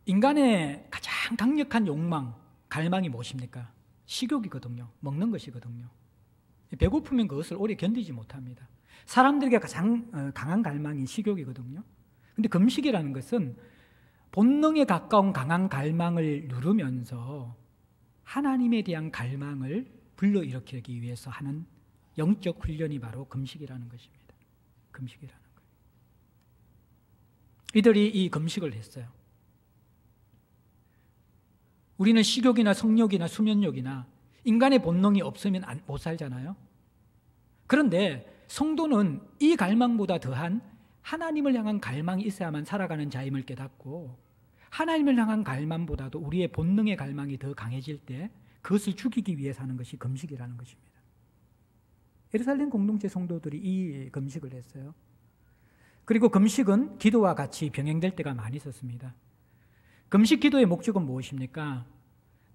인간의 가장 강력한 욕망, 갈망이 무엇입니까? 식욕이거든요. 먹는 것이거든요. 배고프면 그것을 오래 견디지 못합니다. 사람들에게 가장 강한 갈망이 식욕이거든요. 근데 금식이라는 것은 본능에 가까운 강한 갈망을 누르면서 하나님에 대한 갈망을 불러일으키기 위해서 하는 영적 훈련이 바로 금식이라는 것입니다. 금식이라는 거예요. 이들이 이 금식을 했어요. 우리는 식욕이나 성욕이나 수면욕이나 인간의 본능이 없으면 못 살잖아요. 그런데 성도는 이 갈망보다 더한 하나님을 향한 갈망이 있어야만 살아가는 자임을 깨닫고 하나님을 향한 갈망보다도 우리의 본능의 갈망이 더 강해질 때 그것을 죽이기 위해서 하는 것이 금식이라는 것입니다. 예루살렘 공동체 성도들이 이 금식을 했어요. 그리고 금식은 기도와 같이 병행될 때가 많이 있었습니다. 금식 기도의 목적은 무엇입니까?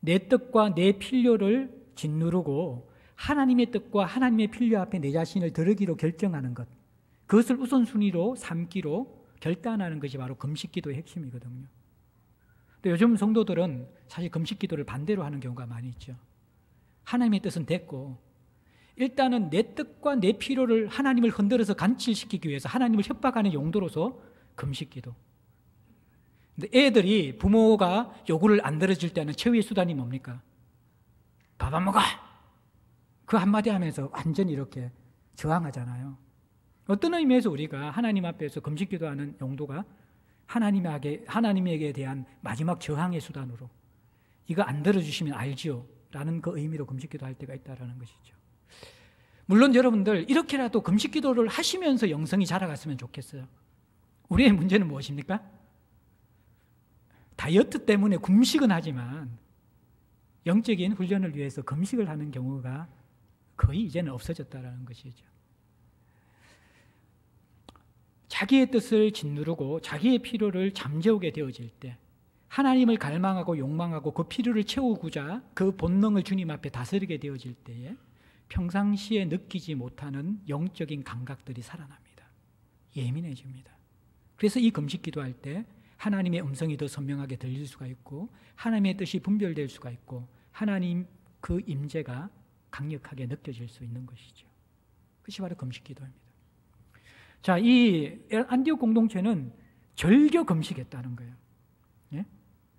내 뜻과 내 필요를 짓누르고 하나님의 뜻과 하나님의 필요 앞에 내 자신을 드리기로 결정하는 것, 그것을 우선순위로 삼기로 결단하는 것이 바로 금식 기도의 핵심이거든요. 또 요즘 성도들은 사실 금식 기도를 반대로 하는 경우가 많이 있죠. 하나님의 뜻은 됐고 일단은 내 뜻과 내 필요를 하나님을 흔들어서 간칠시키기 위해서 하나님을 협박하는 용도로서 금식 기도. 근데 애들이 부모가 요구를 안 들어줄 때는 최후의 수단이 뭡니까? 밥 안 먹어! 그 한마디 하면서 완전히 이렇게 저항하잖아요. 어떤 의미에서 우리가 하나님 앞에서 금식 기도하는 용도가 하나님에게 대한 마지막 저항의 수단으로 이거 안 들어주시면 알지요 라는 그 의미로 금식 기도할 때가 있다는 것이죠. 물론 여러분들 이렇게라도 금식 기도를 하시면서 영성이 자라갔으면 좋겠어요. 우리의 문제는 무엇입니까? 다이어트 때문에 금식은 하지만 영적인 훈련을 위해서 금식을 하는 경우가 거의 이제는 없어졌다는 것이죠. 자기의 뜻을 짓누르고 자기의 필요를 잠재우게 되어질 때 하나님을 갈망하고 욕망하고 그 필요를 채우고자 그 본능을 주님 앞에 다스리게 되어질 때에 평상시에 느끼지 못하는 영적인 감각들이 살아납니다. 예민해집니다. 그래서 이 금식 기도할 때 하나님의 음성이 더 선명하게 들릴 수가 있고 하나님의 뜻이 분별될 수가 있고 하나님 그 임재가 강력하게 느껴질 수 있는 것이죠. 그것이 바로 금식 기도입니다. 자, 이 안디옥 공동체는 절교 금식했다는 거예요. 예?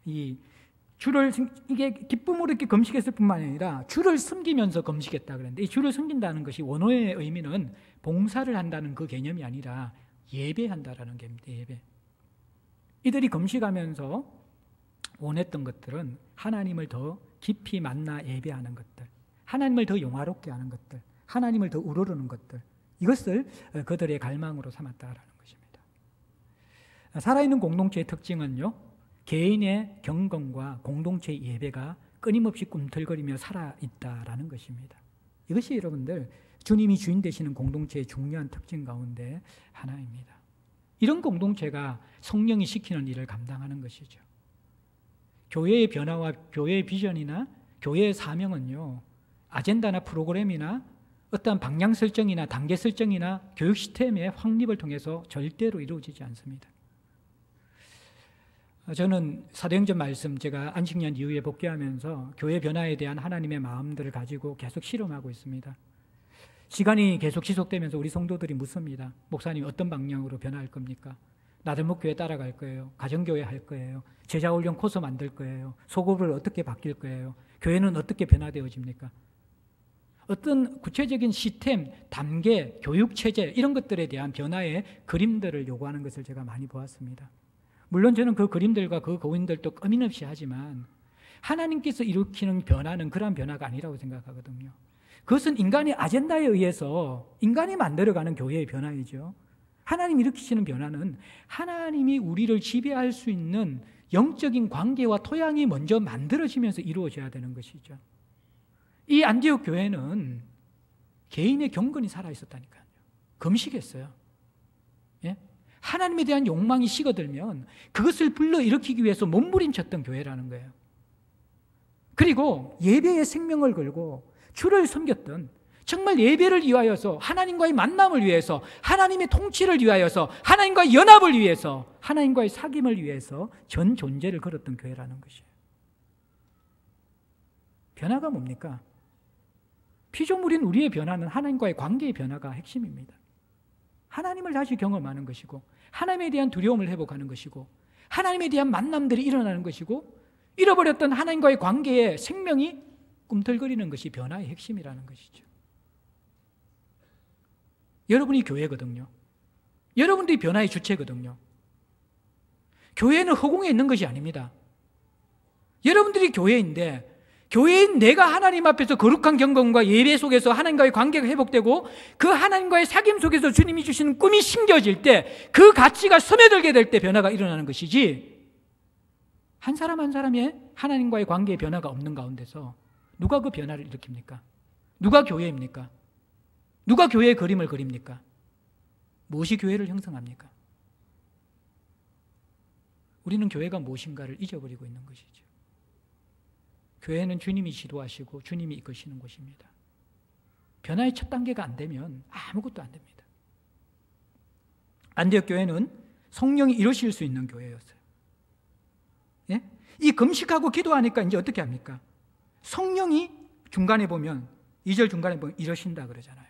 이게 기쁨으로 이렇게 금식했을 뿐만 아니라 주를 섬기면서 금식했다 그랬는데 이 주를 섬긴다는 것이 원어의 의미는 봉사를 한다는 그 개념이 아니라 예배한다라는 개념입니다. 예배. 이들이 금식하면서 원했던 것들은 하나님을 더 깊이 만나 예배하는 것들, 하나님을 더 영화롭게 하는 것들, 하나님을 더 우러르는 것들, 이것을 그들의 갈망으로 삼았다라는 것입니다. 살아있는 공동체의 특징은요, 개인의 경건과 공동체의 예배가 끊임없이 꿈틀거리며 살아있다라는 것입니다. 이것이 여러분들 주님이 주인 되시는 공동체의 중요한 특징 가운데 하나입니다. 이런 공동체가 성령이 시키는 일을 감당하는 것이죠. 교회의 변화와 교회의 비전이나 교회의 사명은요, 아젠다나 프로그램이나 어떤 방향 설정이나 단계 설정이나 교육 시스템의 확립을 통해서 절대로 이루어지지 않습니다. 저는 사도행전 말씀 제가 안식년 이후에 복귀하면서 교회 변화에 대한 하나님의 마음들을 가지고 계속 실험하고 있습니다. 시간이 계속 지속되면서 우리 성도들이 묻습니다. 목사님 어떤 방향으로 변화할 겁니까? 나들목교회 따라갈 거예요? 가정교회 할 거예요? 제자훈련 코스 만들 거예요? 소급을 어떻게 바뀔 거예요? 교회는 어떻게 변화되어집니까? 어떤 구체적인 시스템, 단계, 교육체제 이런 것들에 대한 변화의 그림들을 요구하는 것을 제가 많이 보았습니다. 물론 저는 그 그림들과 그 고인들도 끊임없이 하지만 하나님께서 일으키는 변화는 그러한 변화가 아니라고 생각하거든요. 그것은 인간의 아젠다에 의해서 인간이 만들어가는 교회의 변화이죠. 하나님 일으키시는 변화는 하나님이 우리를 지배할 수 있는 영적인 관계와 토양이 먼저 만들어지면서 이루어져야 되는 것이죠. 이 안디옥 교회는 개인의 경건이 살아있었다니까요. 금식했어요. 예? 하나님에 대한 욕망이 식어들면 그것을 불러일으키기 위해서 몸부림쳤던 교회라는 거예요. 그리고 예배에 생명을 걸고 주를 섬겼던, 정말 예배를 위하여서, 하나님과의 만남을 위해서, 하나님의 통치를 위하여서, 하나님과의 연합을 위해서, 하나님과의 사귐을 위해서 전 존재를 걸었던 교회라는 것이에요. 변화가 뭡니까? 피조물인 우리의 변화는 하나님과의 관계의 변화가 핵심입니다. 하나님을 다시 경험하는 것이고, 하나님에 대한 두려움을 회복하는 것이고, 하나님에 대한 만남들이 일어나는 것이고, 잃어버렸던 하나님과의 관계의 생명이 꿈틀거리는 것이 변화의 핵심이라는 것이죠. 여러분이 교회거든요. 여러분들이 변화의 주체거든요. 교회는 허공에 있는 것이 아닙니다. 여러분들이 교회인데, 교회인 내가 하나님 앞에서 거룩한 경건과 예배 속에서 하나님과의 관계가 회복되고 그 하나님과의 사귐 속에서 주님이 주시는 꿈이 심겨질 때, 그 가치가 스며들게 될 때 변화가 일어나는 것이지, 한 사람 한 사람의 하나님과의 관계의 변화가 없는 가운데서 누가 그 변화를 일으킵니까? 누가 교회입니까? 누가 교회의 그림을 그립니까? 무엇이 교회를 형성합니까? 우리는 교회가 무엇인가를 잊어버리고 있는 것이죠. 교회는 주님이 지도하시고 주님이 이끄시는 곳입니다. 변화의 첫 단계가 안 되면 아무것도 안 됩니다. 안디옥 교회는 성령이 이루실 수 있는 교회였어요. 예? 이 금식하고 기도하니까 이제 어떻게 합니까? 성령이 중간에 보면 2절 중간에 보면 이러신다 그러잖아요.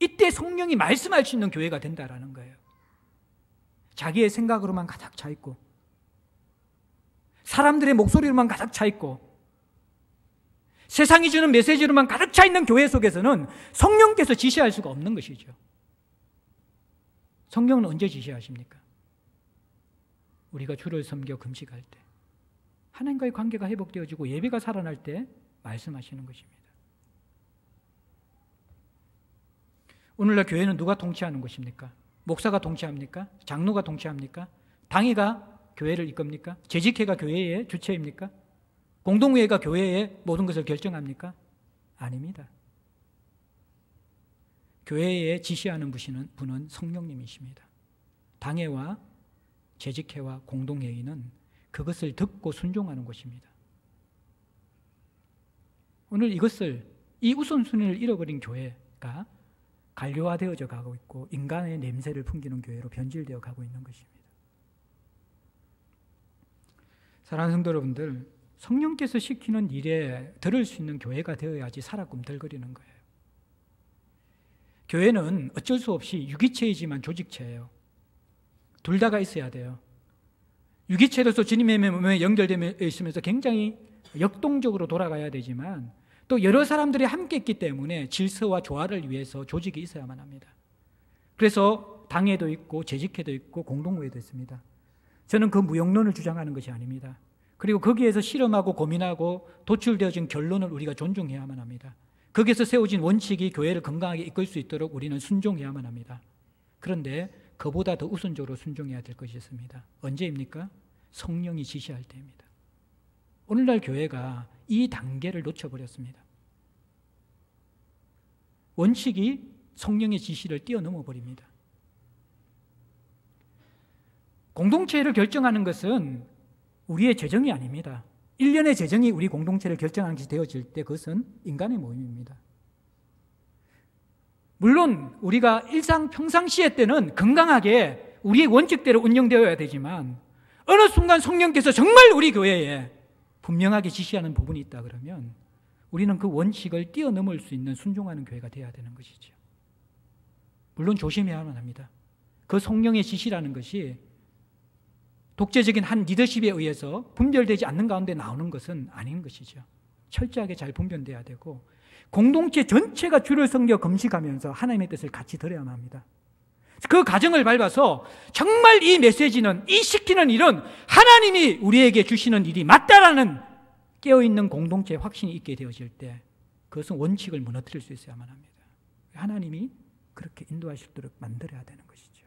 이때 성령이 말씀할 수 있는 교회가 된다라는 거예요. 자기의 생각으로만 가득 차 있고 사람들의 목소리로만 가득 차 있고 세상이 주는 메시지로만 가득 차 있는 교회 속에서는 성령께서 지시할 수가 없는 것이죠. 성령은 언제 지시하십니까? 우리가 주를 섬겨 금식할 때, 하나님과의 관계가 회복되어지고 예배가 살아날 때 말씀하시는 것입니다. 오늘날 교회는 누가 통치하는 것입니까? 목사가 통치합니까? 장로가 통치합니까? 당회가 교회를 이끕니까? 재직회가 교회의 주체입니까? 공동회가 교회의 모든 것을 결정합니까? 아닙니다. 교회에 지시하는 분은 성령님이십니다. 당회와 재직회와 공동회의는 그것을 듣고 순종하는 것입니다. 오늘 이 우선순위를 잃어버린 교회가 관료화되어져 가고 있고 인간의 냄새를 풍기는 교회로 변질되어 가고 있는 것입니다. 사랑하는 성도 여러분들, 성령께서 시키는 일에 들을 수 있는 교회가 되어야지 살아 꿈틀거리는 거예요. 교회는 어쩔 수 없이 유기체이지만 조직체예요. 둘 다가 있어야 돼요. 유기체로서 주님의 몸에 연결되어 있으면서 굉장히 역동적으로 돌아가야 되지만 또 여러 사람들이 함께 있기 때문에 질서와 조화를 위해서 조직이 있어야만 합니다. 그래서 당회도 있고 재직회도 있고 공동회도 있습니다. 저는 그 무용론을 주장하는 것이 아닙니다. 그리고 거기에서 실험하고 고민하고 도출되어진 결론을 우리가 존중해야만 합니다. 거기에서 세워진 원칙이 교회를 건강하게 이끌 수 있도록 우리는 순종해야만 합니다. 그런데 그보다 더 우선적으로 순종해야 될 것이 있습니다. 언제입니까? 성령이 지시할 때입니다. 오늘날 교회가 이 단계를 놓쳐버렸습니다. 원칙이 성령의 지시를 뛰어넘어 버립니다. 공동체를 결정하는 것은 우리의 재정이 아닙니다. 1년의 재정이 우리 공동체를 결정하는 것이 되어질 때 그것은 인간의 모임입니다. 물론 우리가 평상시에 때는 건강하게 우리의 원칙대로 운영되어야 되지만 어느 순간 성령께서 정말 우리 교회에 분명하게 지시하는 부분이 있다 그러면 우리는 그 원칙을 뛰어넘을 수 있는 순종하는 교회가 되어야 되는 것이죠. 물론 조심해야만 합니다. 그 성령의 지시라는 것이 독재적인 한 리더십에 의해서 분별되지 않는 가운데 나오는 것은 아닌 것이죠. 철저하게 잘 분별돼야 되고 공동체 전체가 주를 섬겨 금식하면서 하나님의 뜻을 같이 들어야만 합니다. 그 과정을 밟아서 정말 이 메시지는, 이 시키는 일은 하나님이 우리에게 주시는 일이 맞다라는 깨어있는 공동체의 확신이 있게 되어질 때 그것은 원칙을 무너뜨릴 수 있어야만 합니다. 하나님이 그렇게 인도하실 수 있도록 만들어야 되는 것이죠.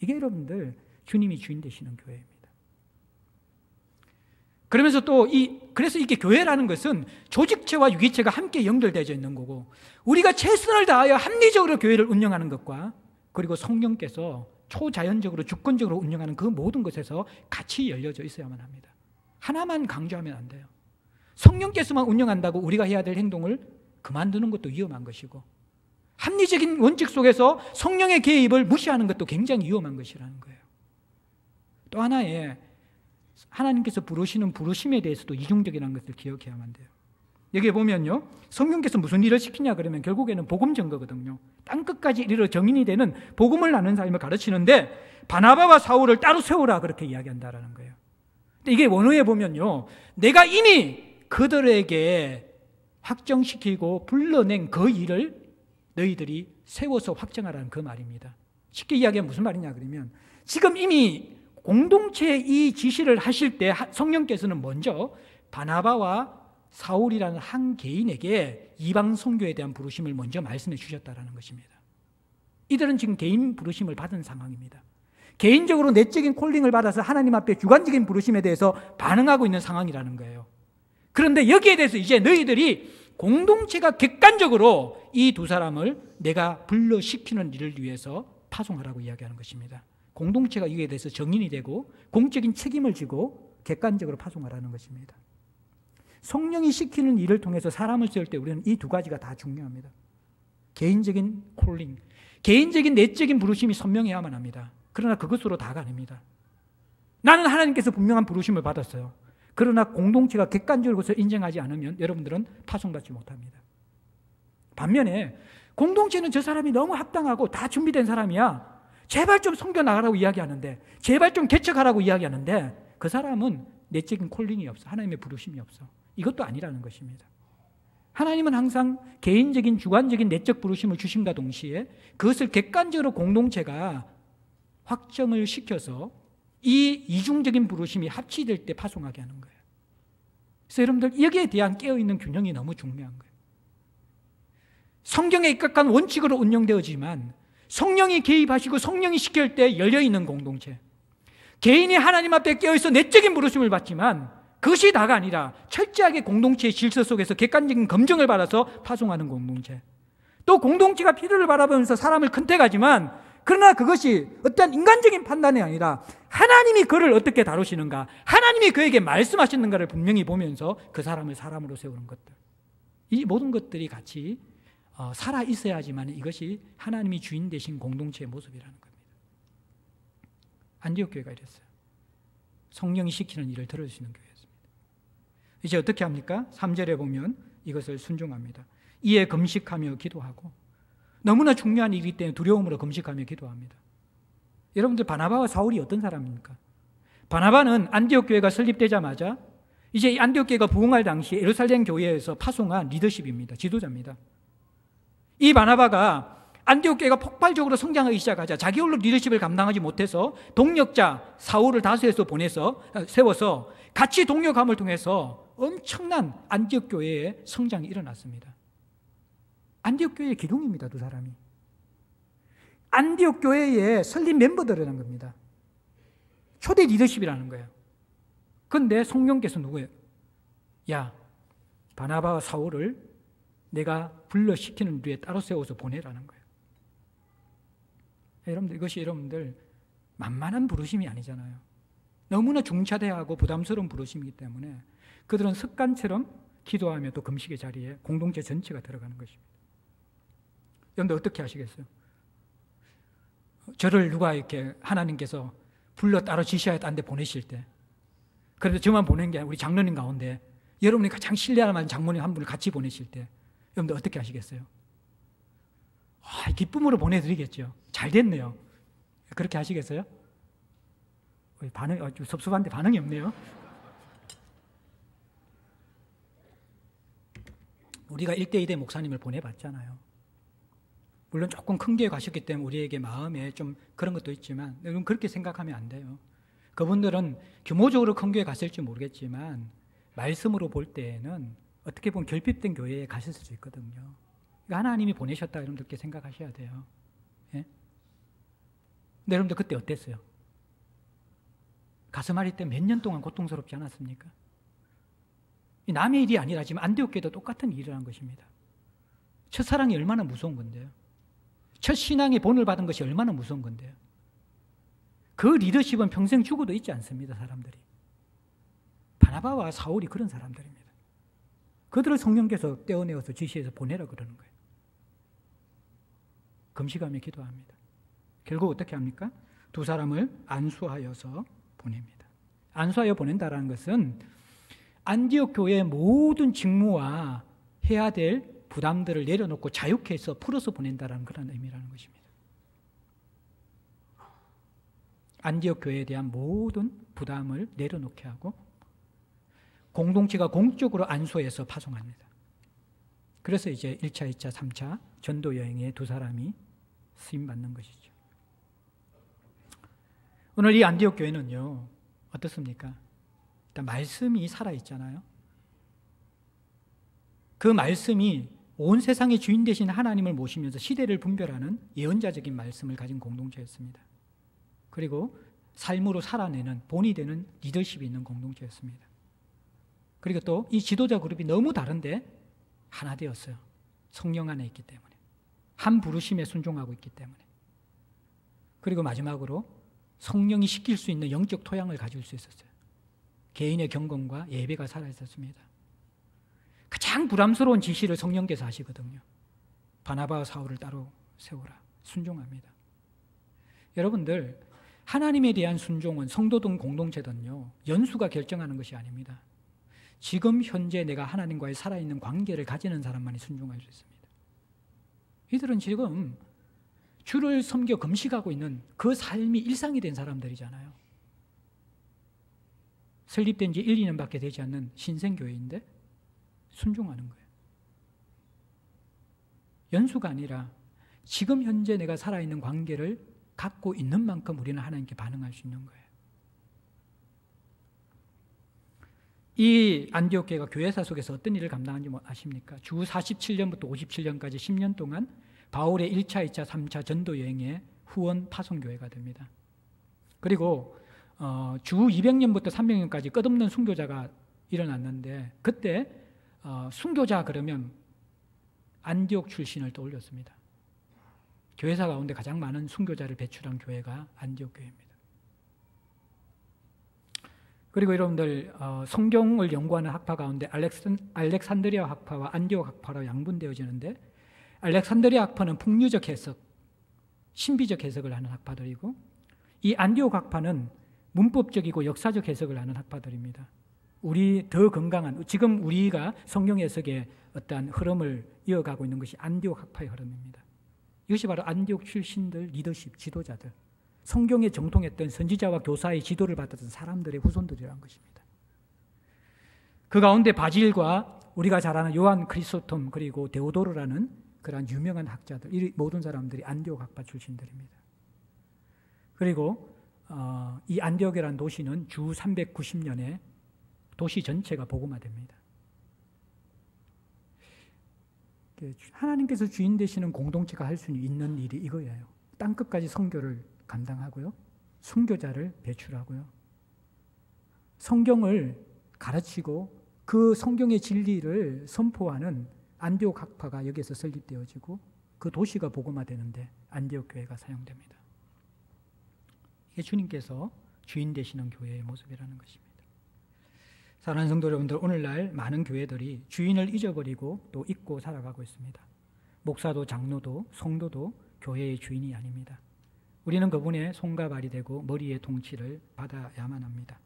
이게 여러분들 주님이 주인 되시는 교회입니다. 그러면서 그래서 이게 교회라는 것은 조직체와 유기체가 함께 연결되어 있는 거고 우리가 최선을 다하여 합리적으로 교회를 운영하는 것과 그리고 성령께서 초자연적으로 주권적으로 운영하는 그 모든 것에서 같이 열려져 있어야만 합니다. 하나만 강조하면 안 돼요. 성령께서만 운영한다고 우리가 해야 될 행동을 그만두는 것도 위험한 것이고 합리적인 원칙 속에서 성령의 개입을 무시하는 것도 굉장히 위험한 것이라는 거예요. 또 하나의 하나님께서 부르시는 부르심에 대해서도 이중적이라는 것을 기억해야만 돼요. 여기에 보면요, 성령께서 무슨 일을 시키냐 그러면 결국에는 복음 전거거든요. 땅끝까지 이르러 정인이 되는 복음을 나누는 삶을 가르치는데 바나바와 사울을 따로 세우라 그렇게 이야기한다라는 거예요. 근데 이게 원어에 보면요, 내가 이미 그들에게 확정시키고 불러낸 그 일을 너희들이 세워서 확정하라는 그 말입니다. 쉽게 이야기하면 무슨 말이냐 그러면 지금 이미 공동체에 이 지시를 하실 때 성령께서는 먼저 바나바와 사울이라는 한 개인에게 이방 선교에 대한 부르심을 먼저 말씀해 주셨다는 것입니다. 이들은 지금 개인 부르심을 받은 상황입니다. 개인적으로 내적인 콜링을 받아서 하나님 앞에 주관적인 부르심에 대해서 반응하고 있는 상황이라는 거예요. 그런데 여기에 대해서 이제 너희들이 공동체가 객관적으로 이 두 사람을 내가 불러시키는 일을 위해서 파송하라고 이야기하는 것입니다. 공동체가 이에 대해서 정인이 되고 공적인 책임을 지고 객관적으로 파송하라는 것입니다. 성령이 시키는 일을 통해서 사람을 세울 때 우리는 이 두 가지가 다 중요합니다. 개인적인 콜링, 개인적인 내적인 부르심이 선명해야만 합니다. 그러나 그것으로 다가 아닙니다. 나는 하나님께서 분명한 부르심을 받았어요. 그러나 공동체가 객관적으로 그것을 인정하지 않으면 여러분들은 파송받지 못합니다. 반면에 공동체는 저 사람이 너무 합당하고 다 준비된 사람이야. 제발 좀 섬겨 나가라고 이야기하는데, 제발 좀 개척하라고 이야기하는데 그 사람은 내적인 콜링이 없어. 하나님의 부르심이 없어. 이것도 아니라는 것입니다. 하나님은 항상 개인적인 주관적인 내적 부르심을 주심과 동시에 그것을 객관적으로 공동체가 확정을 시켜서 이 이중적인 부르심이 합치될 때 파송하게 하는 거예요. 그래서 여러분들 여기에 대한 깨어있는 균형이 너무 중요한 거예요. 성경에 입각한 원칙으로 운영되어지만 성령이 개입하시고 성령이 시킬 때 열려있는 공동체, 개인이 하나님 앞에 깨어있어 내적인 부르심을 받지만 그것이 다가 아니라 철저하게 공동체의 질서 속에서 객관적인 검증을 받아서 파송하는 공동체, 또 공동체가 필요를 바라보면서 사람을 컨택하지만 그러나 그것이 어떤 인간적인 판단이 아니라 하나님이 그를 어떻게 다루시는가, 하나님이 그에게 말씀하시는가를 분명히 보면서 그 사람을 사람으로 세우는 것들, 이 모든 것들이 같이 살아 있어야지만 이것이 하나님이 주인 되신 공동체의 모습이라는 겁니다. 안디옥 교회가 이랬어요. 성령이 시키는 일을 들어주시는 교회였습니다. 이제 어떻게 합니까? 3절에 보면 이것을 순종합니다. 이에 금식하며 기도하고, 너무나 중요한 일이기 때문에 두려움으로 금식하며 기도합니다. 여러분들 바나바와 사울이 어떤 사람입니까? 바나바는 안디옥 교회가 설립되자마자 이제 이 안디옥 교회가 부흥할 당시에 예루살렘 교회에서 파송한 리더십입니다. 지도자입니다. 이 바나바가 안디옥 교회가 폭발적으로 성장하기 시작하자 자기 홀로 리더십을 감당하지 못해서 동력자 사울을 다수에서 세워서 같이 동력함을 통해서 엄청난 안디옥 교회의 성장이 일어났습니다. 안디옥 교회의 기둥입니다. 두 사람이 안디옥 교회의 설립 멤버들이라는 겁니다. 초대 리더십이라는 거예요. 그런데 성령께서 누구예요? 야, 바나바와 사울을 내가 불러시키는 위에 따로 세워서 보내라는 거예요. 여러분들, 이것이 여러분들 만만한 부르심이 아니잖아요. 너무나 중차대하고 부담스러운 부르심이기 때문에 그들은 습관처럼 기도하며 또 금식의 자리에 공동체 전체가 들어가는 것입니다. 여러분들 어떻게 하시겠어요? 저를 누가 이렇게 하나님께서 불러 따로 지시하였다는 데 보내실 때, 그래도 저만 보낸 게 아니라 우리 장로님 가운데 여러분이 가장 신뢰할 만한 장모님 한 분을 같이 보내실 때 여러분들 어떻게 하시겠어요? 기쁨으로 보내드리겠죠. 잘 됐네요. 그렇게 하시겠어요? 반응, 좀 섭섭한데 반응이 없네요. 우리가 1대2대 목사님을 보내봤잖아요. 물론 조금 큰 교회 가셨기 때문에 우리에게 마음에 좀 그런 것도 있지만 여러분 그렇게 생각하면 안 돼요. 그분들은 규모적으로 큰 교회 갔을지 모르겠지만 말씀으로 볼 때에는 어떻게 보면 결핍된 교회에 가셨을 수 있거든요. 그러니까 하나님이 보내셨다 여러분들께 생각하셔야 돼요. 예? 근데 여러분들 그때 어땠어요? 가슴앓이 때 몇 년 동안 고통스럽지 않았습니까? 남의 일이 아니라 지금 안디옥 교회도 똑같은 일을 한 것입니다. 첫사랑이 얼마나 무서운 건데요. 첫 신앙의 본을 받은 것이 얼마나 무서운 건데요. 그 리더십은 평생 죽어도 있지 않습니다. 사람들이. 바나바와 사울이 그런 사람들입니다. 그들을 성령께서 떼어내어서 지시해서 보내라 그러는 거예요. 금식하며 기도합니다. 결국 어떻게 합니까? 두 사람을 안수하여서 보냅니다. 안수하여 보낸다라는 것은 안디옥 교회의 모든 직무와 해야 될 부담들을 내려놓고 자유케 해서 풀어서 보낸다라는 그런 의미라는 것입니다. 안디옥 교회에 대한 모든 부담을 내려놓게 하고 공동체가 공적으로 안수해서 파송합니다. 그래서 이제 1차, 2차, 3차 전도 여행에 두 사람이 쓰임받는 것이죠. 오늘 이 안디옥 교회는요, 어떻습니까? 일단 말씀이 살아있잖아요. 그 말씀이 온 세상의 주인 되신 하나님을 모시면서 시대를 분별하는 예언자적인 말씀을 가진 공동체였습니다. 그리고 삶으로 살아내는 본이 되는 리더십이 있는 공동체였습니다. 그리고 또 이 지도자 그룹이 너무 다른데 하나 되었어요. 성령 안에 있기 때문에. 한 부르심에 순종하고 있기 때문에. 그리고 마지막으로 성령이 시킬 수 있는 영적 토양을 가질 수 있었어요. 개인의 경건과 예배가 살아있었습니다. 가장 부담스러운 지시를 성령께서 하시거든요. 바나바와 사울을 따로 세우라. 순종합니다. 여러분들, 하나님에 대한 순종은 성도든 공동체든요, 연수가 결정하는 것이 아닙니다. 지금 현재 내가 하나님과의 살아있는 관계를 가지는 사람만이 순종할 수 있습니다. 이들은 지금 주를 섬겨 금식하고 있는 그 삶이 일상이 된 사람들이잖아요. 설립된 지 1, 2년밖에 되지 않는 신생교회인데 순종하는 거예요. 연수가 아니라 지금 현재 내가 살아있는 관계를 갖고 있는 만큼 우리는 하나님께 반응할 수 있는 거예요. 이 안디옥 교회가 교회사 속에서 어떤 일을 감당한지 아십니까? 주 47년부터 57년까지 10년 동안 바울의 1차, 2차, 3차 전도 여행의 후원 파송교회가 됩니다. 그리고 주 200년부터 300년까지 끝없는 순교자가 일어났는데, 그때 순교자 그러면 안디옥 출신을 떠올렸습니다. 교회사 가운데 가장 많은 순교자를 배출한 교회가 안디옥 교회입니다. 그리고 여러분들, 성경을 연구하는 학파 가운데 알렉산드리아 학파와 안디옥 학파로 양분되어지는데, 알렉산드리아 학파는 풍류적 해석, 신비적 해석을 하는 학파들이고, 이 안디옥 학파는 문법적이고 역사적 해석을 하는 학파들입니다. 우리 더 건강한, 지금 우리가 성경 해석의 어떠한 흐름을 이어가고 있는 것이 안디옥 학파의 흐름입니다. 이것이 바로 안디옥 출신들, 리더십, 지도자들, 성경에 정통했던 선지자와 교사의 지도를 받았던 사람들의 후손들이라는 것입니다. 그 가운데 바질과 우리가 잘 아는 요한 크리소톰, 그리고 데오도르라는 그러한 유명한 학자들, 이 모든 사람들이 안디옥 학파 출신들입니다. 그리고 이 안디옥이라는 도시는 주 390년에 도시 전체가 복음화됩니다. 하나님께서 주인 되시는 공동체가 할 수 있는 일이 이거예요. 땅끝까지 선교를 감당하고요, 순교자를 배출하고요, 성경을 가르치고 그 성경의 진리를 선포하는 안디옥 학파가 여기에서 설립되어지고 그 도시가 복음화되는데 안디옥 교회가 사용됩니다. 이게 주님께서 주인 되시는 교회의 모습이라는 것입니다. 사랑하는 성도 여러분들, 오늘날 많은 교회들이 주인을 잊어버리고 또 잊고 살아가고 있습니다. 목사도 장로도 성도도 교회의 주인이 아닙니다. 우리는 그분의 손과 발이 되고 머리의 통치를 받아야만 합니다.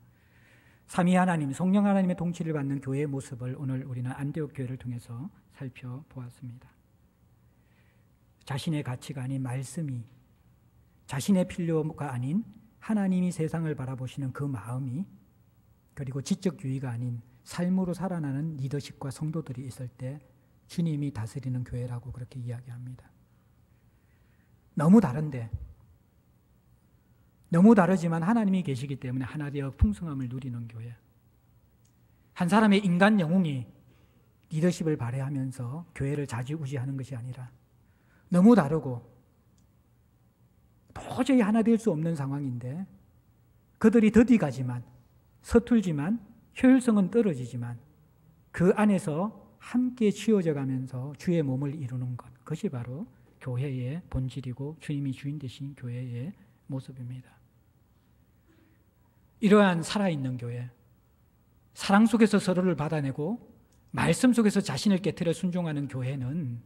삼위 하나님, 성령 하나님의 통치를 받는 교회의 모습을 오늘 우리는 안디옥 교회를 통해서 살펴보았습니다. 자신의 가치가 아닌 말씀이, 자신의 필요가 아닌 하나님이 세상을 바라보시는 그 마음이, 그리고 지적 유의가 아닌 삶으로 살아나는 리더십과 성도들이 있을 때 주님이 다스리는 교회라고 그렇게 이야기합니다. 너무 다른데, 너무 다르지만 하나님이 계시기 때문에 하나 되어 풍성함을 누리는 교회. 한 사람의 인간 영웅이 리더십을 발휘하면서 교회를 좌지우지하는 것이 아니라, 너무 다르고 도저히 하나 될 수 없는 상황인데 그들이 더디가지만, 서툴지만, 효율성은 떨어지지만 그 안에서 함께 치워져 가면서 주의 몸을 이루는 것, 그것이 바로 교회의 본질이고 주님이 주인 되신 교회의 모습입니다. 이러한 살아있는 교회, 사랑 속에서 서로를 받아내고 말씀 속에서 자신을 깨트려 순종하는 교회는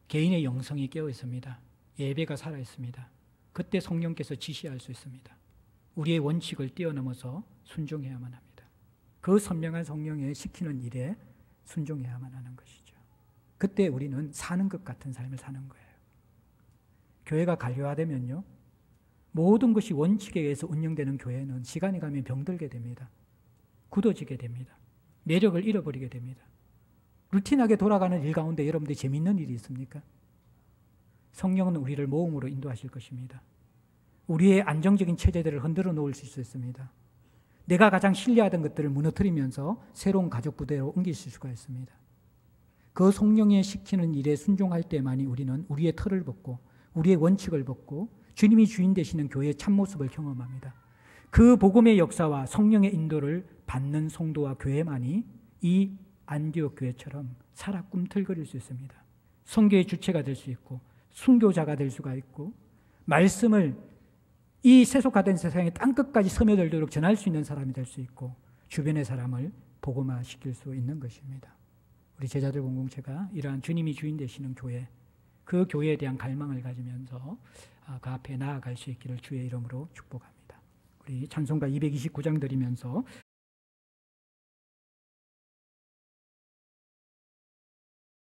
개인의 영성이 깨어 있습니다. 예배가 살아 있습니다. 그때 성령께서 지시할 수 있습니다. 우리의 원칙을 뛰어넘어서 순종해야만 합니다. 그 선명한 성령의 시키는 일에 순종해야만 하는 것이죠. 그때 우리는 사는 것 같은 삶을 사는 거예요. 교회가 관료화되면요, 모든 것이 원칙에 의해서 운영되는 교회는 시간이 가면 병들게 됩니다. 굳어지게 됩니다. 매력을 잃어버리게 됩니다. 루틴하게 돌아가는 일 가운데 여러분들이 재미있는 일이 있습니까? 성령은 우리를 모험으로 인도하실 것입니다. 우리의 안정적인 체제들을 흔들어 놓을 수 있습니다. 내가 가장 신뢰하던 것들을 무너뜨리면서 새로운 가족 부대로 옮기실 수가 있습니다. 그 성령의 시키는 일에 순종할 때만이 우리는 우리의 틀을 벗고 우리의 원칙을 벗고 주님이 주인 되시는 교회의 참모습을 경험합니다. 그 복음의 역사와 성령의 인도를 받는 성도와 교회만이 이 안디옥 교회처럼 살아 꿈틀거릴 수 있습니다. 선교의 주체가 될 수 있고 순교자가 될 수가 있고 말씀을 이 세속화된 세상의 땅끝까지 스며들도록 전할 수 있는 사람이 될 수 있고 주변의 사람을 복음화시킬 수 있는 것입니다. 우리 제자들 공동체가 이러한 주님이 주인 되시는 교회, 그 교회에 대한 갈망을 가지면서 그 앞에 나아갈 수 있기를 주의 이름으로 축복합니다. 우리 찬송가 229장 드리면서